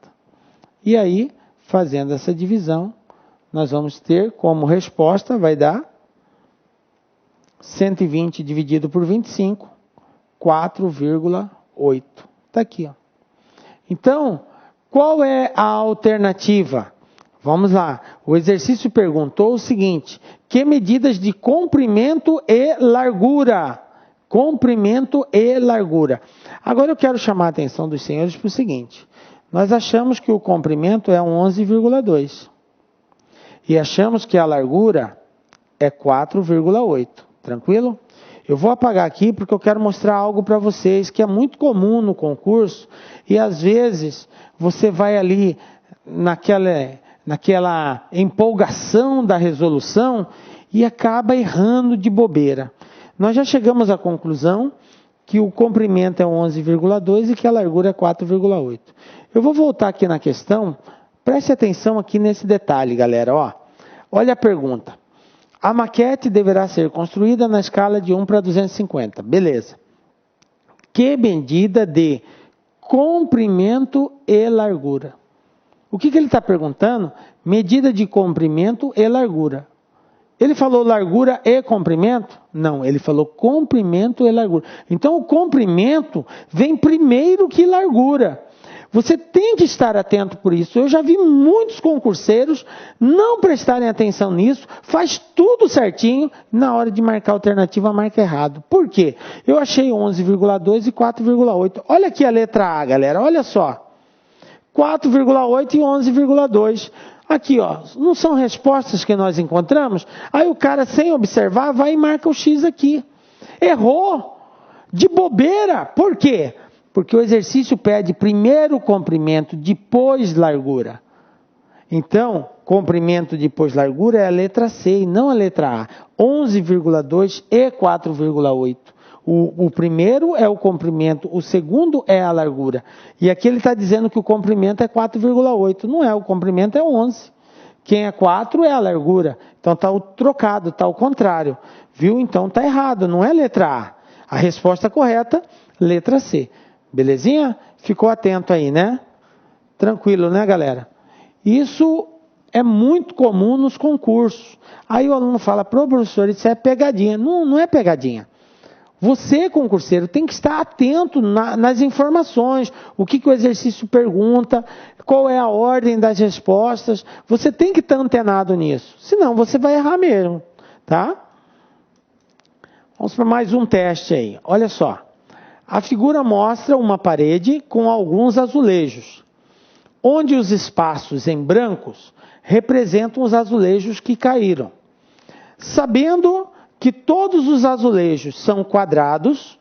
E aí, fazendo essa divisão, nós vamos ter como resposta, vai dar 120 dividido por 25, 4,8. Está aqui, ó. Então, qual é a alternativa? Vamos lá. O exercício perguntou o seguinte: que medidas de comprimento e largura? Comprimento e largura. Agora eu quero chamar a atenção dos senhores para o seguinte: nós achamos que o comprimento é 11,2 e achamos que a largura é 4,8. Tranquilo? Eu vou apagar aqui porque eu quero mostrar algo para vocês que é muito comum no concurso e às vezes você vai ali naquela empolgação da resolução e acaba errando de bobeira. Nós já chegamos à conclusão que o comprimento é 11,2 e que a largura é 4,8. Eu vou voltar aqui na questão, preste atenção aqui nesse detalhe, galera. Ó, olha a pergunta. A maquete deverá ser construída na escala de 1 para 250. Beleza. Que medida de comprimento e largura? O que ele está perguntando? Medida de comprimento e largura. Ele falou largura e comprimento? Não, ele falou comprimento e largura. Então, o comprimento vem primeiro que largura. Você tem que estar atento por isso. Eu já vi muitos concurseiros não prestarem atenção nisso, faz tudo certinho, na hora de marcar a alternativa, marca errado. Por quê? Eu achei 11,2 e 4,8. Olha aqui a letra A, galera, olha só. 4,8 e 11,2. Aqui, ó, não são respostas que nós encontramos? Aí o cara, sem observar, vai e marca o X aqui. Errou! De bobeira! Por quê? Porque o exercício pede primeiro comprimento, depois largura. Então, comprimento depois largura é a letra C e não a letra A. 11,2 e 4,8. O primeiro é o comprimento, o segundo é a largura. E aqui ele está dizendo que o comprimento é 4,8. Não é, o comprimento é 11. Quem é 4 é a largura. Então está o trocado, está o contrário. Viu? Então está errado, não é letra A. A resposta correta, letra C. Belezinha? Ficou atento aí, né? Tranquilo, né, galera? Isso é muito comum nos concursos. Aí o aluno fala, professor, isso é pegadinha. Não, não é pegadinha. Você, concurseiro, tem que estar atento nas informações, o que o exercício pergunta, qual é a ordem das respostas. Você tem que estar antenado nisso, senão você vai errar mesmo, tá? Vamos para mais um teste aí. Olha só. A figura mostra uma parede com alguns azulejos, onde os espaços em brancos representam os azulejos que caíram. Sabendo que todos os azulejos são quadrados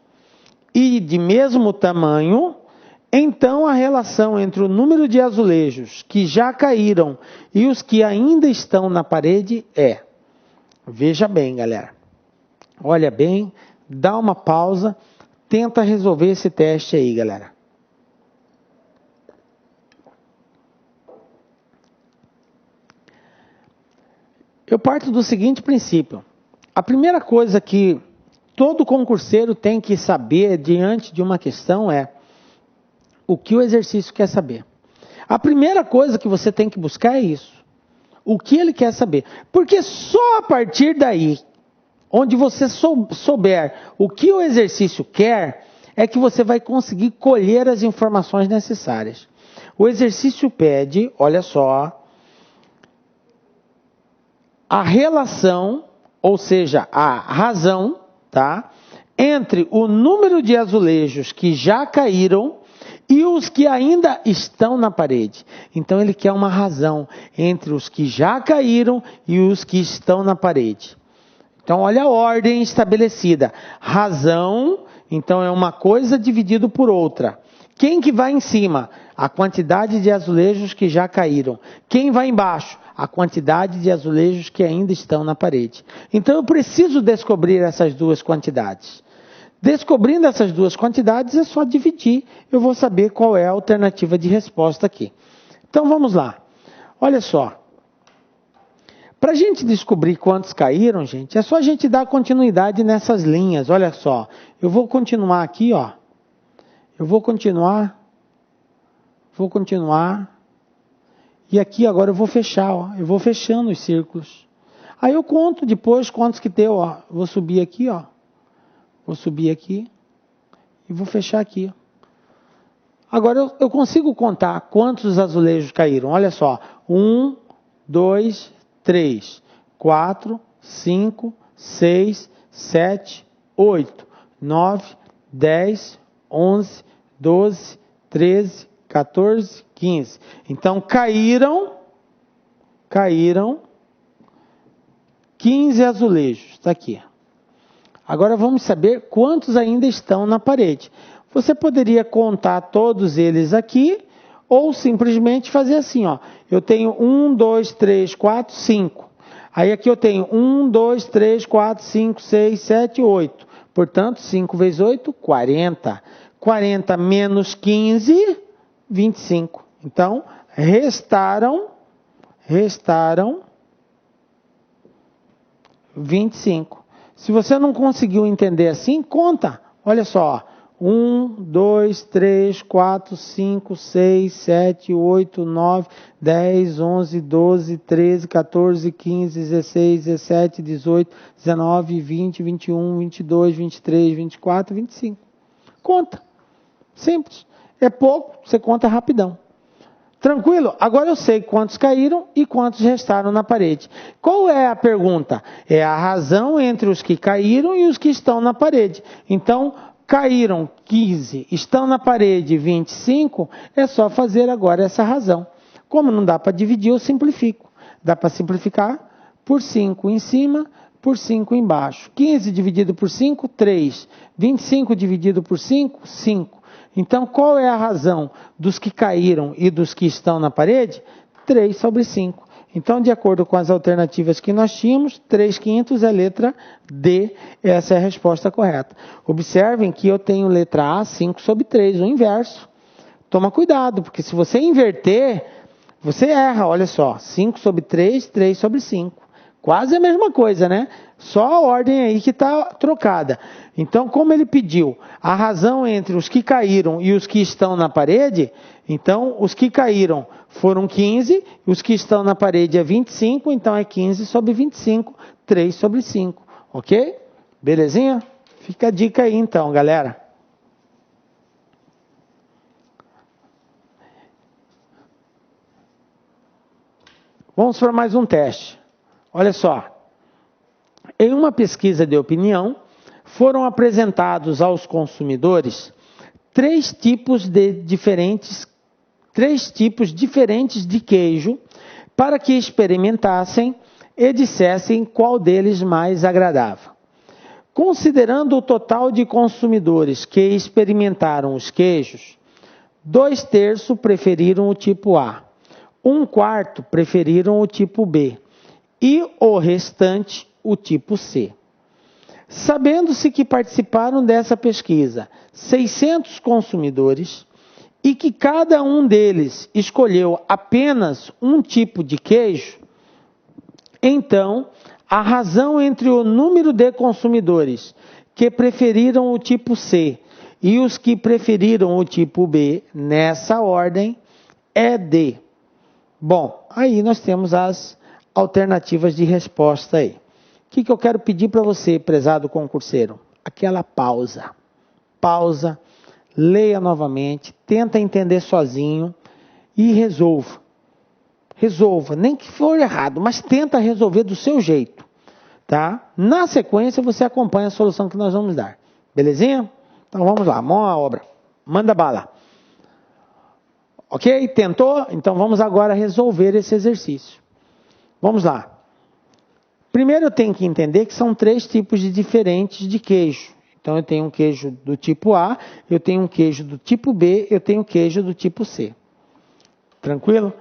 e de mesmo tamanho, então a relação entre o número de azulejos que já caíram e os que ainda estão na parede é... Veja bem, galera. Olha bem, dá uma pausa, tenta resolver esse teste aí, galera. Eu parto do seguinte princípio. A primeira coisa que todo concurseiro tem que saber diante de uma questão é o que o exercício quer saber. A primeira coisa que você tem que buscar é isso. O que ele quer saber. Porque só a partir daí, onde você souber o que o exercício quer, é que você vai conseguir colher as informações necessárias. O exercício pede, olha só, a relação, ou seja, a razão, tá, entre o número de azulejos que já caíram e os que ainda estão na parede. Então ele quer uma razão entre os que já caíram e os que estão na parede. Então olha a ordem estabelecida. Razão, então é uma coisa dividido por outra. Quem que vai em cima? A quantidade de azulejos que já caíram. Quem vai embaixo? A quantidade de azulejos que ainda estão na parede. Então eu preciso descobrir essas duas quantidades. Descobrindo essas duas quantidades é só dividir. Eu vou saber qual é a alternativa de resposta aqui. Então vamos lá. Olha só. Para a gente descobrir quantos caíram, gente, é só a gente dar continuidade nessas linhas. Olha só. Eu vou continuar aqui, ó. Eu vou continuar. E aqui agora eu vou fechar, ó. Eu vou fechando os círculos. Aí eu conto depois quantos que deu, ó. Vou subir aqui, ó. Vou subir aqui. E vou fechar aqui. Agora eu consigo contar quantos azulejos caíram. Olha só. 1, 2, 3, 4, 5, 6, 7, 8, 9, 10, 11, 12, 13, 14, 15. Então, caíram 15 azulejos. Está aqui. Agora vamos saber quantos ainda estão na parede. Você poderia contar todos eles aqui ou simplesmente fazer assim, ó. Eu tenho 1, 2, 3, 4, 5. Aí aqui eu tenho 1, 2, 3, 4, 5, 6, 7, 8. Portanto, 5 vezes 8, 40. 40 menos 15, 25. Então, restaram 25. Se você não conseguiu entender assim, conta. Olha só. 1, 2, 3, 4, 5, 6, 7, 8, 9, 10, 11, 12, 13, 14, 15, 16, 17, 18, 19, 20, 21, 22, 23, 24, 25. Conta. Simples. É pouco, você conta rapidão. Tranquilo? Agora eu sei quantos caíram e quantos restaram na parede. Qual é a pergunta? É a razão entre os que caíram e os que estão na parede. Então, caíram 15, estão na parede 25, é só fazer agora essa razão. Como não dá para dividir, eu simplifico. Dá para simplificar por 5 em cima, por 5 embaixo. 15 dividido por 5, 3. 25 dividido por 5, 5. Então, qual é a razão dos que caíram e dos que estão na parede? 3 sobre 5. Então, de acordo com as alternativas que nós tínhamos, 3/5 é a letra D. Essa é a resposta correta. Observem que eu tenho letra A, 5 sobre 3, o inverso. Toma cuidado, porque se você inverter, você erra. Olha só, 5 sobre 3, 3 sobre 5. Quase a mesma coisa, né? Só a ordem aí que está trocada. Então, como ele pediu a razão entre os que caíram e os que estão na parede, então os que caíram foram 15, os que estão na parede é 25, então é 15 sobre 25, 3 sobre 5. Ok? Belezinha? Fica a dica aí então, galera. Vamos para mais um teste. Olha só, em uma pesquisa de opinião, foram apresentados aos consumidores três tipos diferentes de queijo para que experimentassem e dissessem qual deles mais agradava. Considerando o total de consumidores que experimentaram os queijos, 2/3 preferiram o tipo A, 1/4 preferiram o tipo B e o restante o tipo C. Sabendo-se que participaram dessa pesquisa 600 consumidores e que cada um deles escolheu apenas um tipo de queijo, então a razão entre o número de consumidores que preferiram o tipo C e os que preferiram o tipo B, nessa ordem, é D. Bom, aí nós temos as alternativas de resposta aí. O que eu quero pedir para você, prezado concurseiro? Aquela pausa. Pausa, leia novamente, tenta entender sozinho e resolva. Resolva, nem que for errado, mas tenta resolver do seu jeito, tá? Na sequência você acompanha a solução que nós vamos dar. Belezinha? Então vamos lá, mão à obra. Manda bala. Ok? Tentou? Então vamos agora resolver esse exercício. Vamos lá. Primeiro eu tenho que entender que são 3 tipos diferentes de queijo. Então eu tenho um queijo do tipo A, eu tenho um queijo do tipo B, eu tenho um queijo do tipo C. Tranquilo?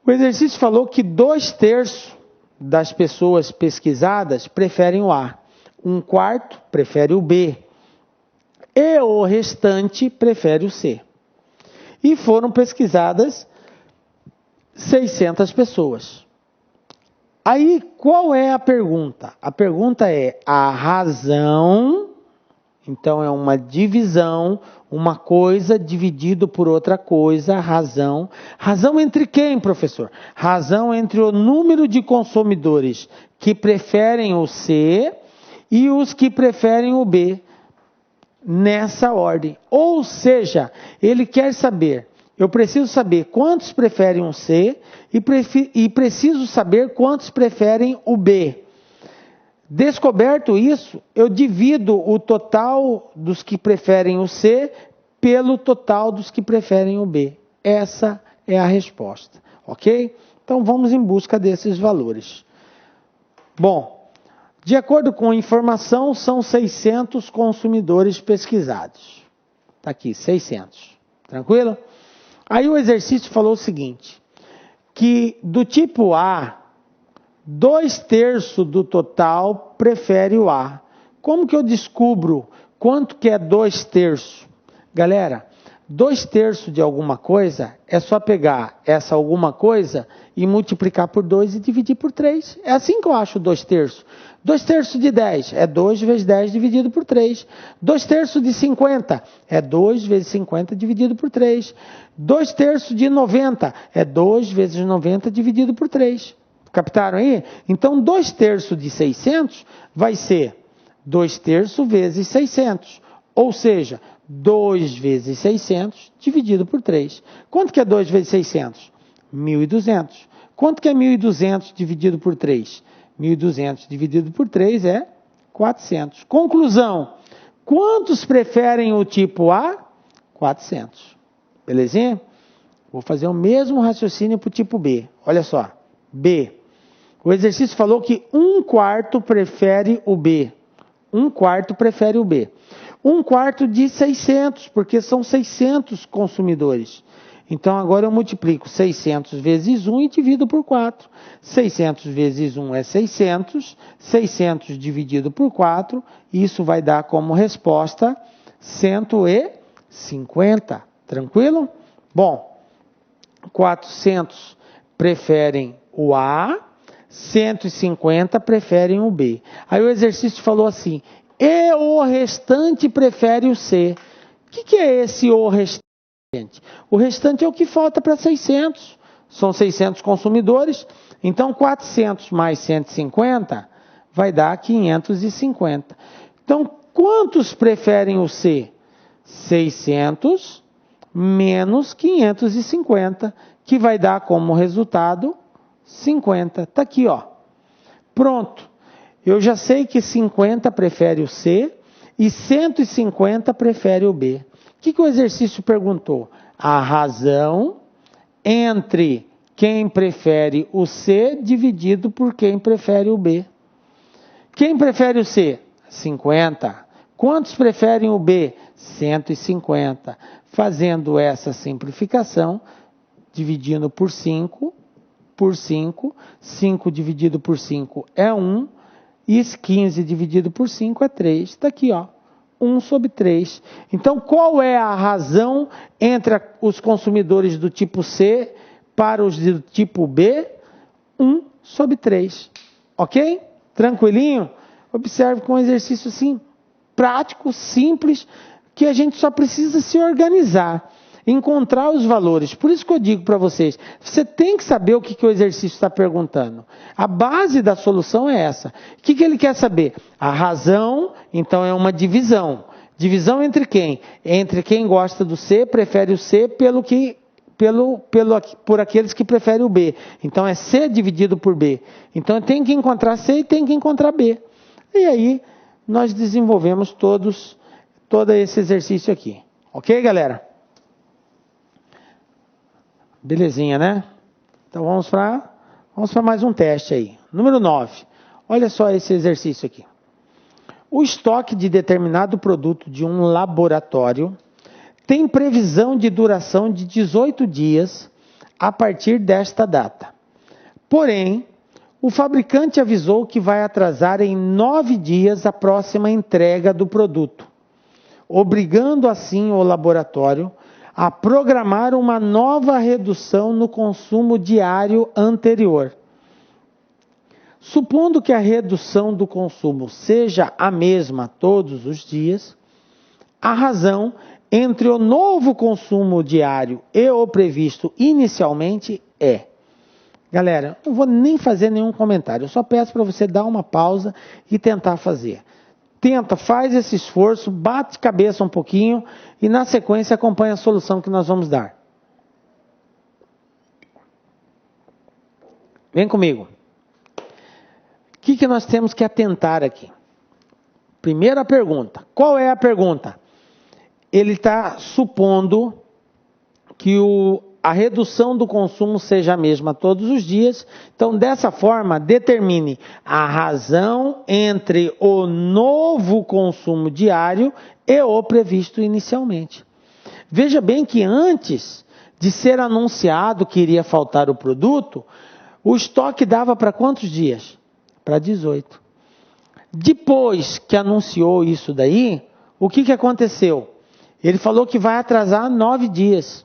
O exercício falou que 2/3 das pessoas pesquisadas preferem o A, 1/4 prefere o B e o restante prefere o C. E foram pesquisadas 600 pessoas. Aí, qual é a pergunta? A pergunta é a razão, então é uma divisão, uma coisa dividido por outra coisa, razão. Razão entre quem, professor? Razão entre o número de consumidores que preferem o C e os que preferem o B, nessa ordem. Ou seja, ele quer saber... Eu preciso saber quantos preferem o C e preciso saber quantos preferem o B. Descoberto isso, eu divido o total dos que preferem o C pelo total dos que preferem o B. Essa é a resposta, ok? Então vamos em busca desses valores. Bom, de acordo com a informação, são 600 consumidores pesquisados. Está aqui, 600. Tranquilo? Aí o exercício falou o seguinte, que do tipo A, 2/3 do total prefere o A. Como que eu descubro quanto que é 2/3? Galera, 2/3 de alguma coisa é só pegar essa alguma coisa e multiplicar por 2 e dividir por 3. É assim que eu acho 2/3. 2/3 de 10 é 2 vezes 10 dividido por 3. 2/3 de 50 é 2 vezes 50 dividido por 3. 2/3 de 90 é 2 vezes 90 dividido por 3. Captaram aí? Então 2/3 de 600 vai ser 2/3 vezes 600. Ou seja, 2 vezes 600 dividido por 3. Quanto que é 2 vezes 600? 1.200. Quanto que é 1.200 dividido por 3? 1.200 dividido por 3 é 400. Conclusão. Quantos preferem o tipo A? 400. Belezinha? Vou fazer o mesmo raciocínio para o tipo B. Olha só. B. O exercício falou que 1/4 prefere o B. 1/4 prefere o B. 1/4 de 600, porque são 600 consumidores. Então, agora eu multiplico 600 vezes 1 e divido por 4. 600 vezes 1 é 600. 600 dividido por 4. Isso vai dar como resposta 150. Tranquilo? Bom, 400 preferem o A. 150 preferem o B. Aí o exercício falou assim, e o restante prefere o C. O que é esse o restante? O restante é o que falta para 600. São 600 consumidores. Então, 400 mais 150 vai dar 550. Então, quantos preferem o C? 600 menos 550, que vai dar como resultado 50. Está aqui, ó. Pronto. Eu já sei que 50 prefere o C e 150 prefere o B. O que o exercício perguntou? A razão entre quem prefere o C dividido por quem prefere o B. Quem prefere o C? 50. Quantos preferem o B? 150. Fazendo essa simplificação, dividindo por 5, 5 dividido por 5 é 1, e 15 dividido por 5 é 3. Está aqui, ó, 1/3. Então, qual é a razão entre os consumidores do tipo C para os do tipo B? 1/3. Ok? Tranquilinho? Observe com um exercício assim, prático, simples, que a gente só precisa se organizar, encontrar os valores. Por isso que eu digo para vocês, você tem que saber o que o exercício está perguntando. A base da solução é essa. O que ele quer saber? A razão, então, é uma divisão. Divisão entre quem? Entre quem gosta do C, prefere o C, por aqueles que preferem o B. Então, é C dividido por B. Então, tem que encontrar C e tem que encontrar B. E aí, nós desenvolvemos todo esse exercício aqui. Ok, galera? Belezinha, né? Então vamos para mais um teste aí. Número 9. Olha só esse exercício aqui. O estoque de determinado produto de um laboratório tem previsão de duração de 18 dias a partir desta data. Porém, o fabricante avisou que vai atrasar em 9 dias a próxima entrega do produto, obrigando assim o laboratório a programar uma nova redução no consumo diário anterior. Supondo que a redução do consumo seja a mesma todos os dias, a razão entre o novo consumo diário e o previsto inicialmente é... Galera, não vou nem fazer nenhum comentário, eu só peço para você dar uma pausa e tentar fazer. Tenta, faz esse esforço, bate cabeça um pouquinho e na sequência acompanha a solução que nós vamos dar. Vem comigo. O que nós temos que atentar aqui? Primeira pergunta. Qual é a pergunta? Ele está supondo que a redução do consumo seja a mesma todos os dias. Então, dessa forma, determine a razão entre o novo consumo diário e o previsto inicialmente. Veja bem que antes de ser anunciado que iria faltar o produto, o estoque dava para quantos dias? Para 18. Depois que anunciou isso daí, o que aconteceu? Ele falou que vai atrasar 9 dias.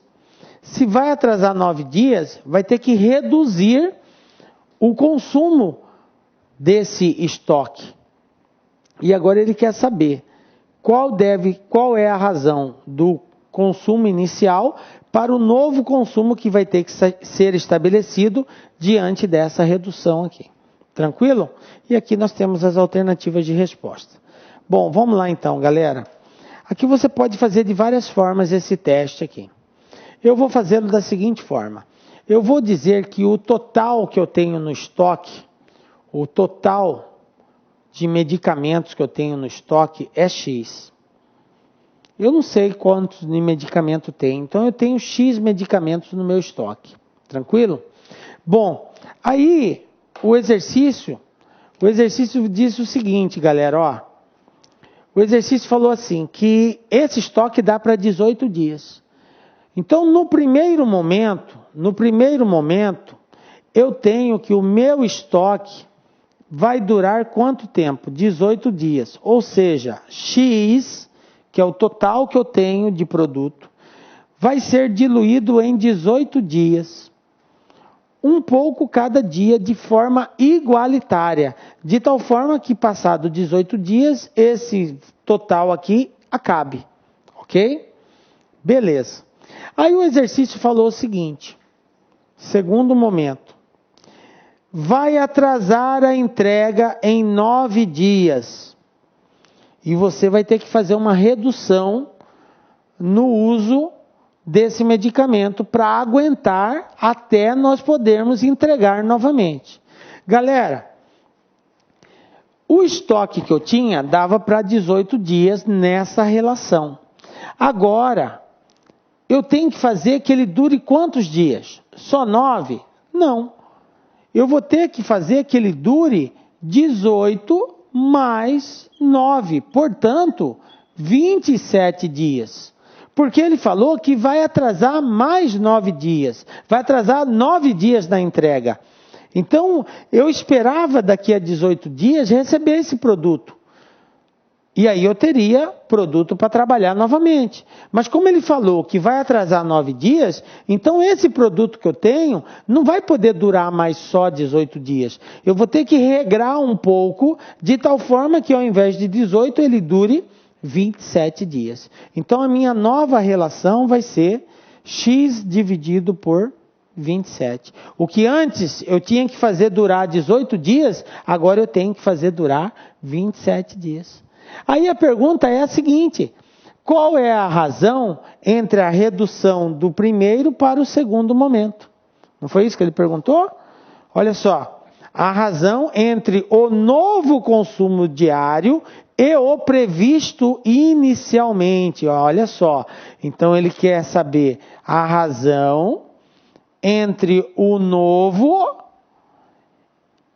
Se vai atrasar 9 dias, vai ter que reduzir o consumo desse estoque. E agora ele quer saber qual é a razão do consumo inicial para o novo consumo que vai ter que ser estabelecido diante dessa redução aqui. Tranquilo? E aqui nós temos as alternativas de resposta. Bom, vamos lá então, galera. Aqui você pode fazer de várias formas esse teste aqui. Eu vou fazê-lo da seguinte forma. Eu vou dizer que o total que eu tenho no estoque, o total de medicamentos que eu tenho no estoque é X. Eu não sei quantos de medicamento tem, então eu tenho X medicamentos no meu estoque. Tranquilo? Bom, aí o exercício diz o seguinte, galera, ó. O exercício falou assim, que esse estoque dá para 18 dias. Então, no primeiro momento, eu tenho que o meu estoque vai durar quanto tempo? 18 dias. Ou seja, X, que é o total que eu tenho de produto, vai ser diluído em 18 dias. Um pouco cada dia de forma igualitária. De tal forma que, passado 18 dias, esse total aqui acabe. Ok? Beleza. Aí o exercício falou o seguinte. Segundo momento. Vai atrasar a entrega em 9 dias. E você vai ter que fazer uma redução no uso desse medicamento para aguentar até nós podermos entregar novamente. Galera, o estoque que eu tinha dava para 18 dias nessa relação. Agora, eu tenho que fazer que ele dure quantos dias? Só 9? Não. Eu vou ter que fazer que ele dure 18 mais 9. Portanto, 27 dias. Porque ele falou que vai atrasar mais 9 dias. Vai atrasar 9 dias na entrega. Então, eu esperava daqui a 18 dias receber esse produto. E aí eu teria produto para trabalhar novamente. Mas como ele falou que vai atrasar 9 dias, então esse produto que eu tenho não vai poder durar mais só 18 dias. Eu vou ter que regrar um pouco, de tal forma que ao invés de 18 ele dure 27 dias. Então a minha nova relação vai ser X dividido por 27. O que antes eu tinha que fazer durar 18 dias, agora eu tenho que fazer durar 27 dias. Aí a pergunta é a seguinte: qual é a razão entre a redução do primeiro para o segundo momento? Não foi isso que ele perguntou? Olha só, a razão entre o novo consumo diário e o previsto inicialmente. Olha só, então ele quer saber a razão entre o novo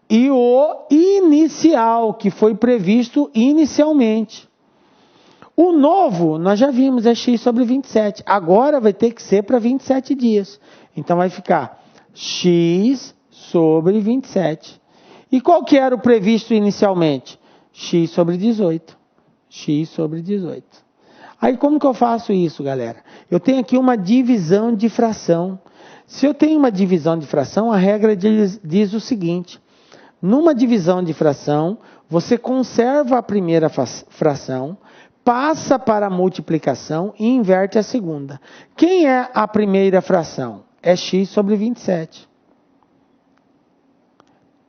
e o inicial, que foi previsto inicialmente. O novo, nós já vimos, é X sobre 27. Agora vai ter que ser para 27 dias. Então vai ficar X sobre 27. E qual que era o previsto inicialmente? X sobre 18. X sobre 18. Aí como que eu faço isso, galera? Eu tenho aqui uma divisão de fração. Se eu tenho uma divisão de fração, a regra diz o seguinte: numa divisão de fração, você conserva a primeira fração, passa para a multiplicação e inverte a segunda. Quem é a primeira fração? É X sobre 27.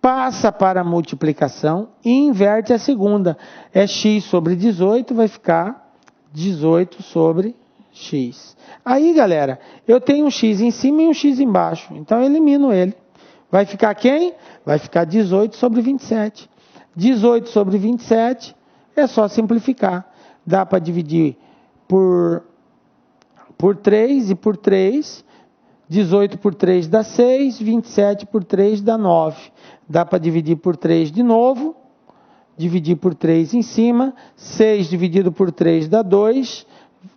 Passa para a multiplicação e inverte a segunda. É X sobre 18, vai ficar 18 sobre X. Aí, galera, eu tenho um X em cima e um X embaixo. Então, eu elimino ele. Vai ficar quem? Vai ficar 18 sobre 27. 18 sobre 27 é só simplificar. Dá para dividir por 3 e por 3. 18 por 3 dá 6, 27 por 3 dá 9. Dá para dividir por 3 de novo. Dividir por 3 em cima. 6 dividido por 3 dá 2.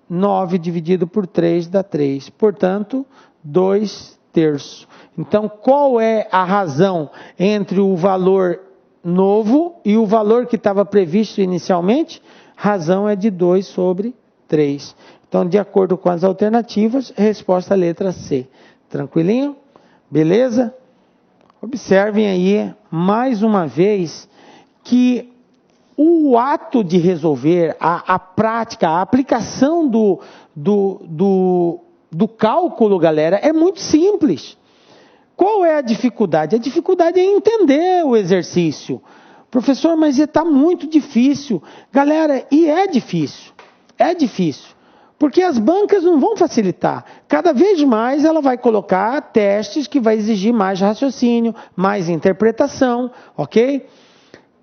9 dividido por 3 dá 3. Portanto, 2/3. Então, qual é a razão entre o valor novo e o valor que estava previsto inicialmente? Razão é de 2 sobre 3. Então, de acordo com as alternativas, resposta letra C. Tranquilinho? Beleza? Observem aí, mais uma vez, que o ato de resolver, a prática, a aplicação do cálculo, galera, é muito simples. Qual é a dificuldade? A dificuldade é entender o exercício. Professor, mas está muito difícil. Galera, e é difícil. É difícil. Porque as bancas não vão facilitar. Cada vez mais ela vai colocar testes que vai exigir mais raciocínio, mais interpretação, ok?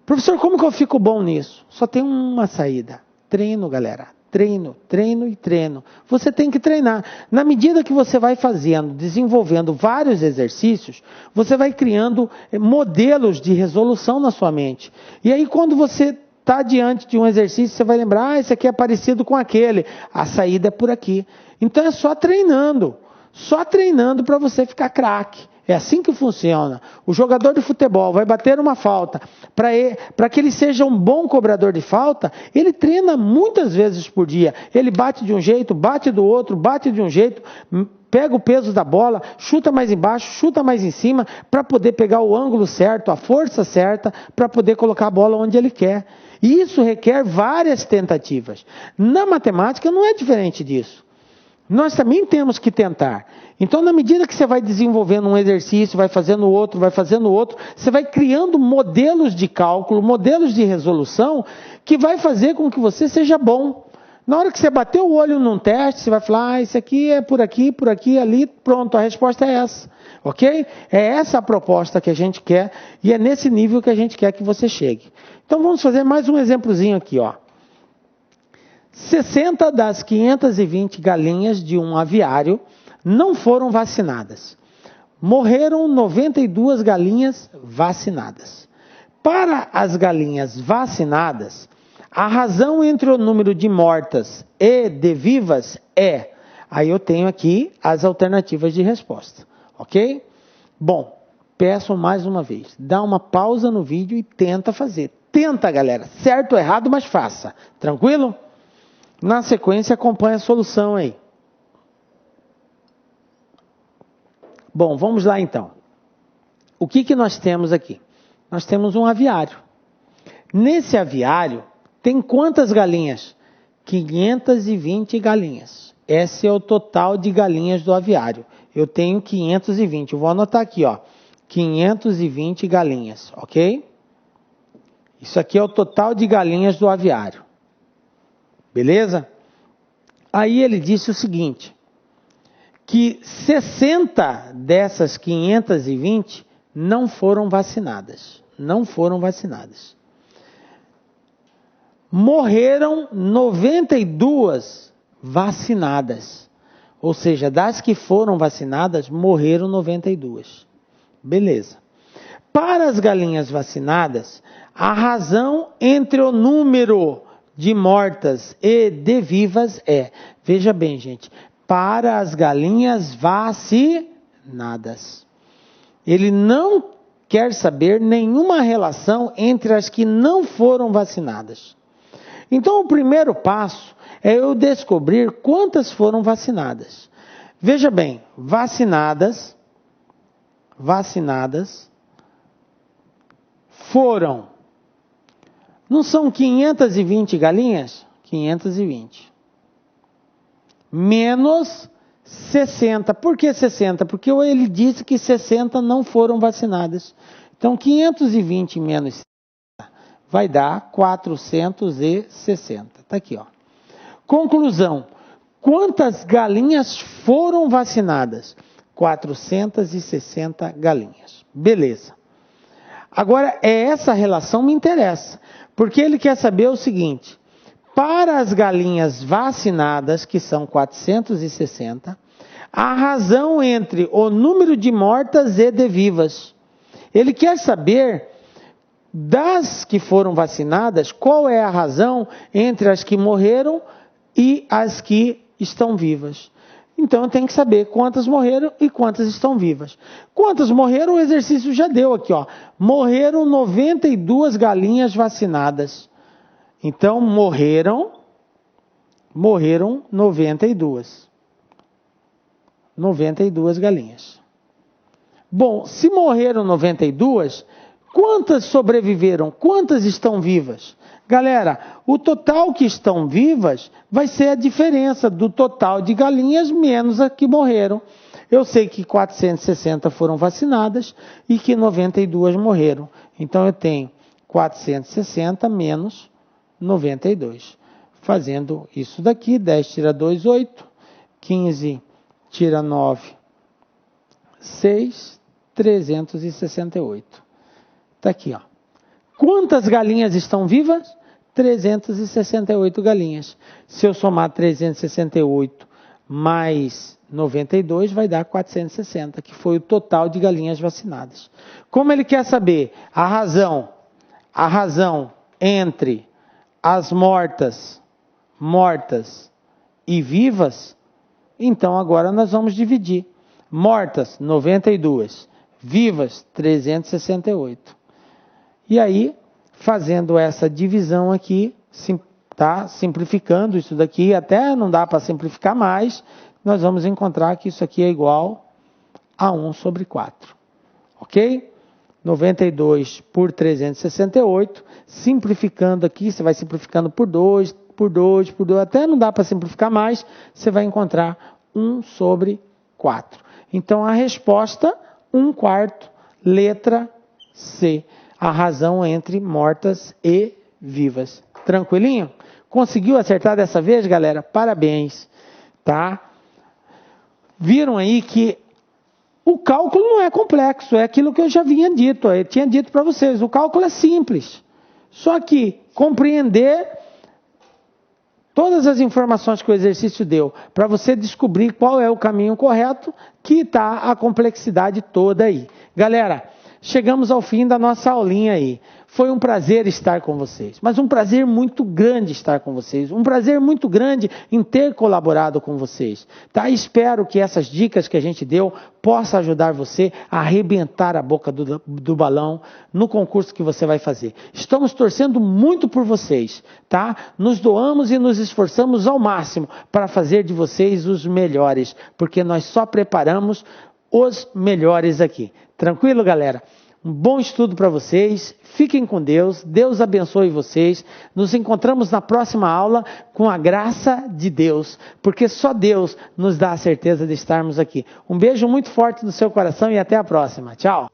Professor, como que eu fico bom nisso? Só tem uma saída. Treino, galera. Treino, treino e treino. Você tem que treinar. Na medida que você vai fazendo, desenvolvendo vários exercícios, você vai criando modelos de resolução na sua mente. E aí quando você está diante de um exercício, você vai lembrar, esse aqui é parecido com aquele. A saída é por aqui. Então é só treinando para você ficar craque. É assim que funciona. O jogador de futebol vai bater uma falta. Para que ele seja um bom cobrador de falta, ele treina muitas vezes por dia. Ele bate de um jeito, bate do outro, bate de um jeito, pega o peso da bola, chuta mais embaixo, chuta mais em cima, para poder pegar o ângulo certo, a força certa, para poder colocar a bola onde ele quer. E isso requer várias tentativas. Na matemática não é diferente disso. Nós também temos que tentar. Então, na medida que você vai desenvolvendo um exercício, vai fazendo outro, você vai criando modelos de cálculo, modelos de resolução, que vai fazer com que você seja bom. Na hora que você bater o olho num teste, você vai falar, isso aqui é por aqui, ali, pronto, a resposta é essa. Ok? É essa a proposta que a gente quer e é nesse nível que a gente quer que você chegue. Então, vamos fazer mais um exemplozinho aqui, ó. 60 das 520 galinhas de um aviário não foram vacinadas. Morreram 92 galinhas vacinadas. Para as galinhas vacinadas, a razão entre o número de mortas e de vivas é... Aí eu tenho aqui as alternativas de resposta, ok? Bom, peço mais uma vez, dá uma pausa no vídeo e tenta fazer. Tenta, galera, certo ou errado, mas faça. Tranquilo? Na sequência, acompanhe a solução aí. Bom, vamos lá então. O que nós temos aqui? Nós temos um aviário. Nesse aviário, tem quantas galinhas? 520 galinhas. Esse é o total de galinhas do aviário. Eu tenho 520. Eu vou anotar aqui, ó. 520 galinhas, ok? Isso aqui é o total de galinhas do aviário. Beleza? Aí ele disse o seguinte, que 60 dessas 520 não foram vacinadas. Não foram vacinadas. Morreram 92 vacinadas. Ou seja, das que foram vacinadas, morreram 92. Beleza. Para as galinhas vacinadas, a razão entre o número de mortas e de vivas é, veja bem, gente, para as galinhas vacinadas. Ele não quer saber nenhuma relação entre as que não foram vacinadas. Então, o primeiro passo é eu descobrir quantas foram vacinadas. Veja bem, vacinadas foram... Não são 520 galinhas? 520. Menos 60. Por que 60? Porque ele disse que 60 não foram vacinadas. Então, 520 menos 60 vai dar 460. Está aqui, ó. Conclusão. Quantas galinhas foram vacinadas? 460 galinhas. Beleza. Agora, essa relação me interessa. Porque ele quer saber o seguinte, para as galinhas vacinadas, que são 460, a razão entre o número de mortas e de vivas. Ele quer saber, das que foram vacinadas, qual é a razão entre as que morreram e as que estão vivas. Então, eu tenho que saber quantas morreram e quantas estão vivas. Quantas morreram, o exercício já deu aqui, ó. Morreram 92 galinhas vacinadas. Então, morreram 92. 92 galinhas. Bom, se morreram 92, quantas sobreviveram? Quantas estão vivas? Galera, o total que estão vivas vai ser a diferença do total de galinhas menos a que morreram. Eu sei que 460 foram vacinadas e que 92 morreram. Então eu tenho 460 menos 92. fazendo isso daqui. 10 tira 2, 8. 15 tira 9, 6. 368. Está aqui, ó. Quantas galinhas estão vivas? 368 galinhas. Se eu somar 368 mais 92, vai dar 460, que foi o total de galinhas vacinadas. Como ele quer saber a razão entre as mortas e vivas, então agora nós vamos dividir. Mortas, 92. Vivas, 368. E aí, fazendo essa divisão aqui, tá? Simplificando isso daqui, até não dá para simplificar mais, nós vamos encontrar que isso aqui é igual a 1 sobre 4. Ok? 92 por 368, simplificando aqui, você vai simplificando por 2, até não dá para simplificar mais, você vai encontrar 1 sobre 4. Então, a resposta, 1/4, letra C. A razão entre mortas e vivas. Tranquilinho? Conseguiu acertar dessa vez, galera? Parabéns, tá? Viram aí que o cálculo não é complexo, é aquilo que eu já tinha dito para vocês. O cálculo é simples. Só que compreender todas as informações que o exercício deu, para você descobrir qual é o caminho correto, que está a complexidade toda aí. Galera, chegamos ao fim da nossa aulinha aí. Foi um prazer estar com vocês, mas um prazer muito grande estar com vocês, um prazer muito grande em ter colaborado com vocês, tá? Espero que essas dicas que a gente deu possa ajudar você a arrebentar a boca do balão no concurso que você vai fazer. Estamos torcendo muito por vocês, tá? Nos doamos e nos esforçamos ao máximo para fazer de vocês os melhores, porque nós só preparamos os melhores aqui. Tranquilo, galera? Um bom estudo para vocês, fiquem com Deus, Deus abençoe vocês, nos encontramos na próxima aula com a graça de Deus, porque só Deus nos dá a certeza de estarmos aqui. Um beijo muito forte no seu coração e até a próxima, tchau!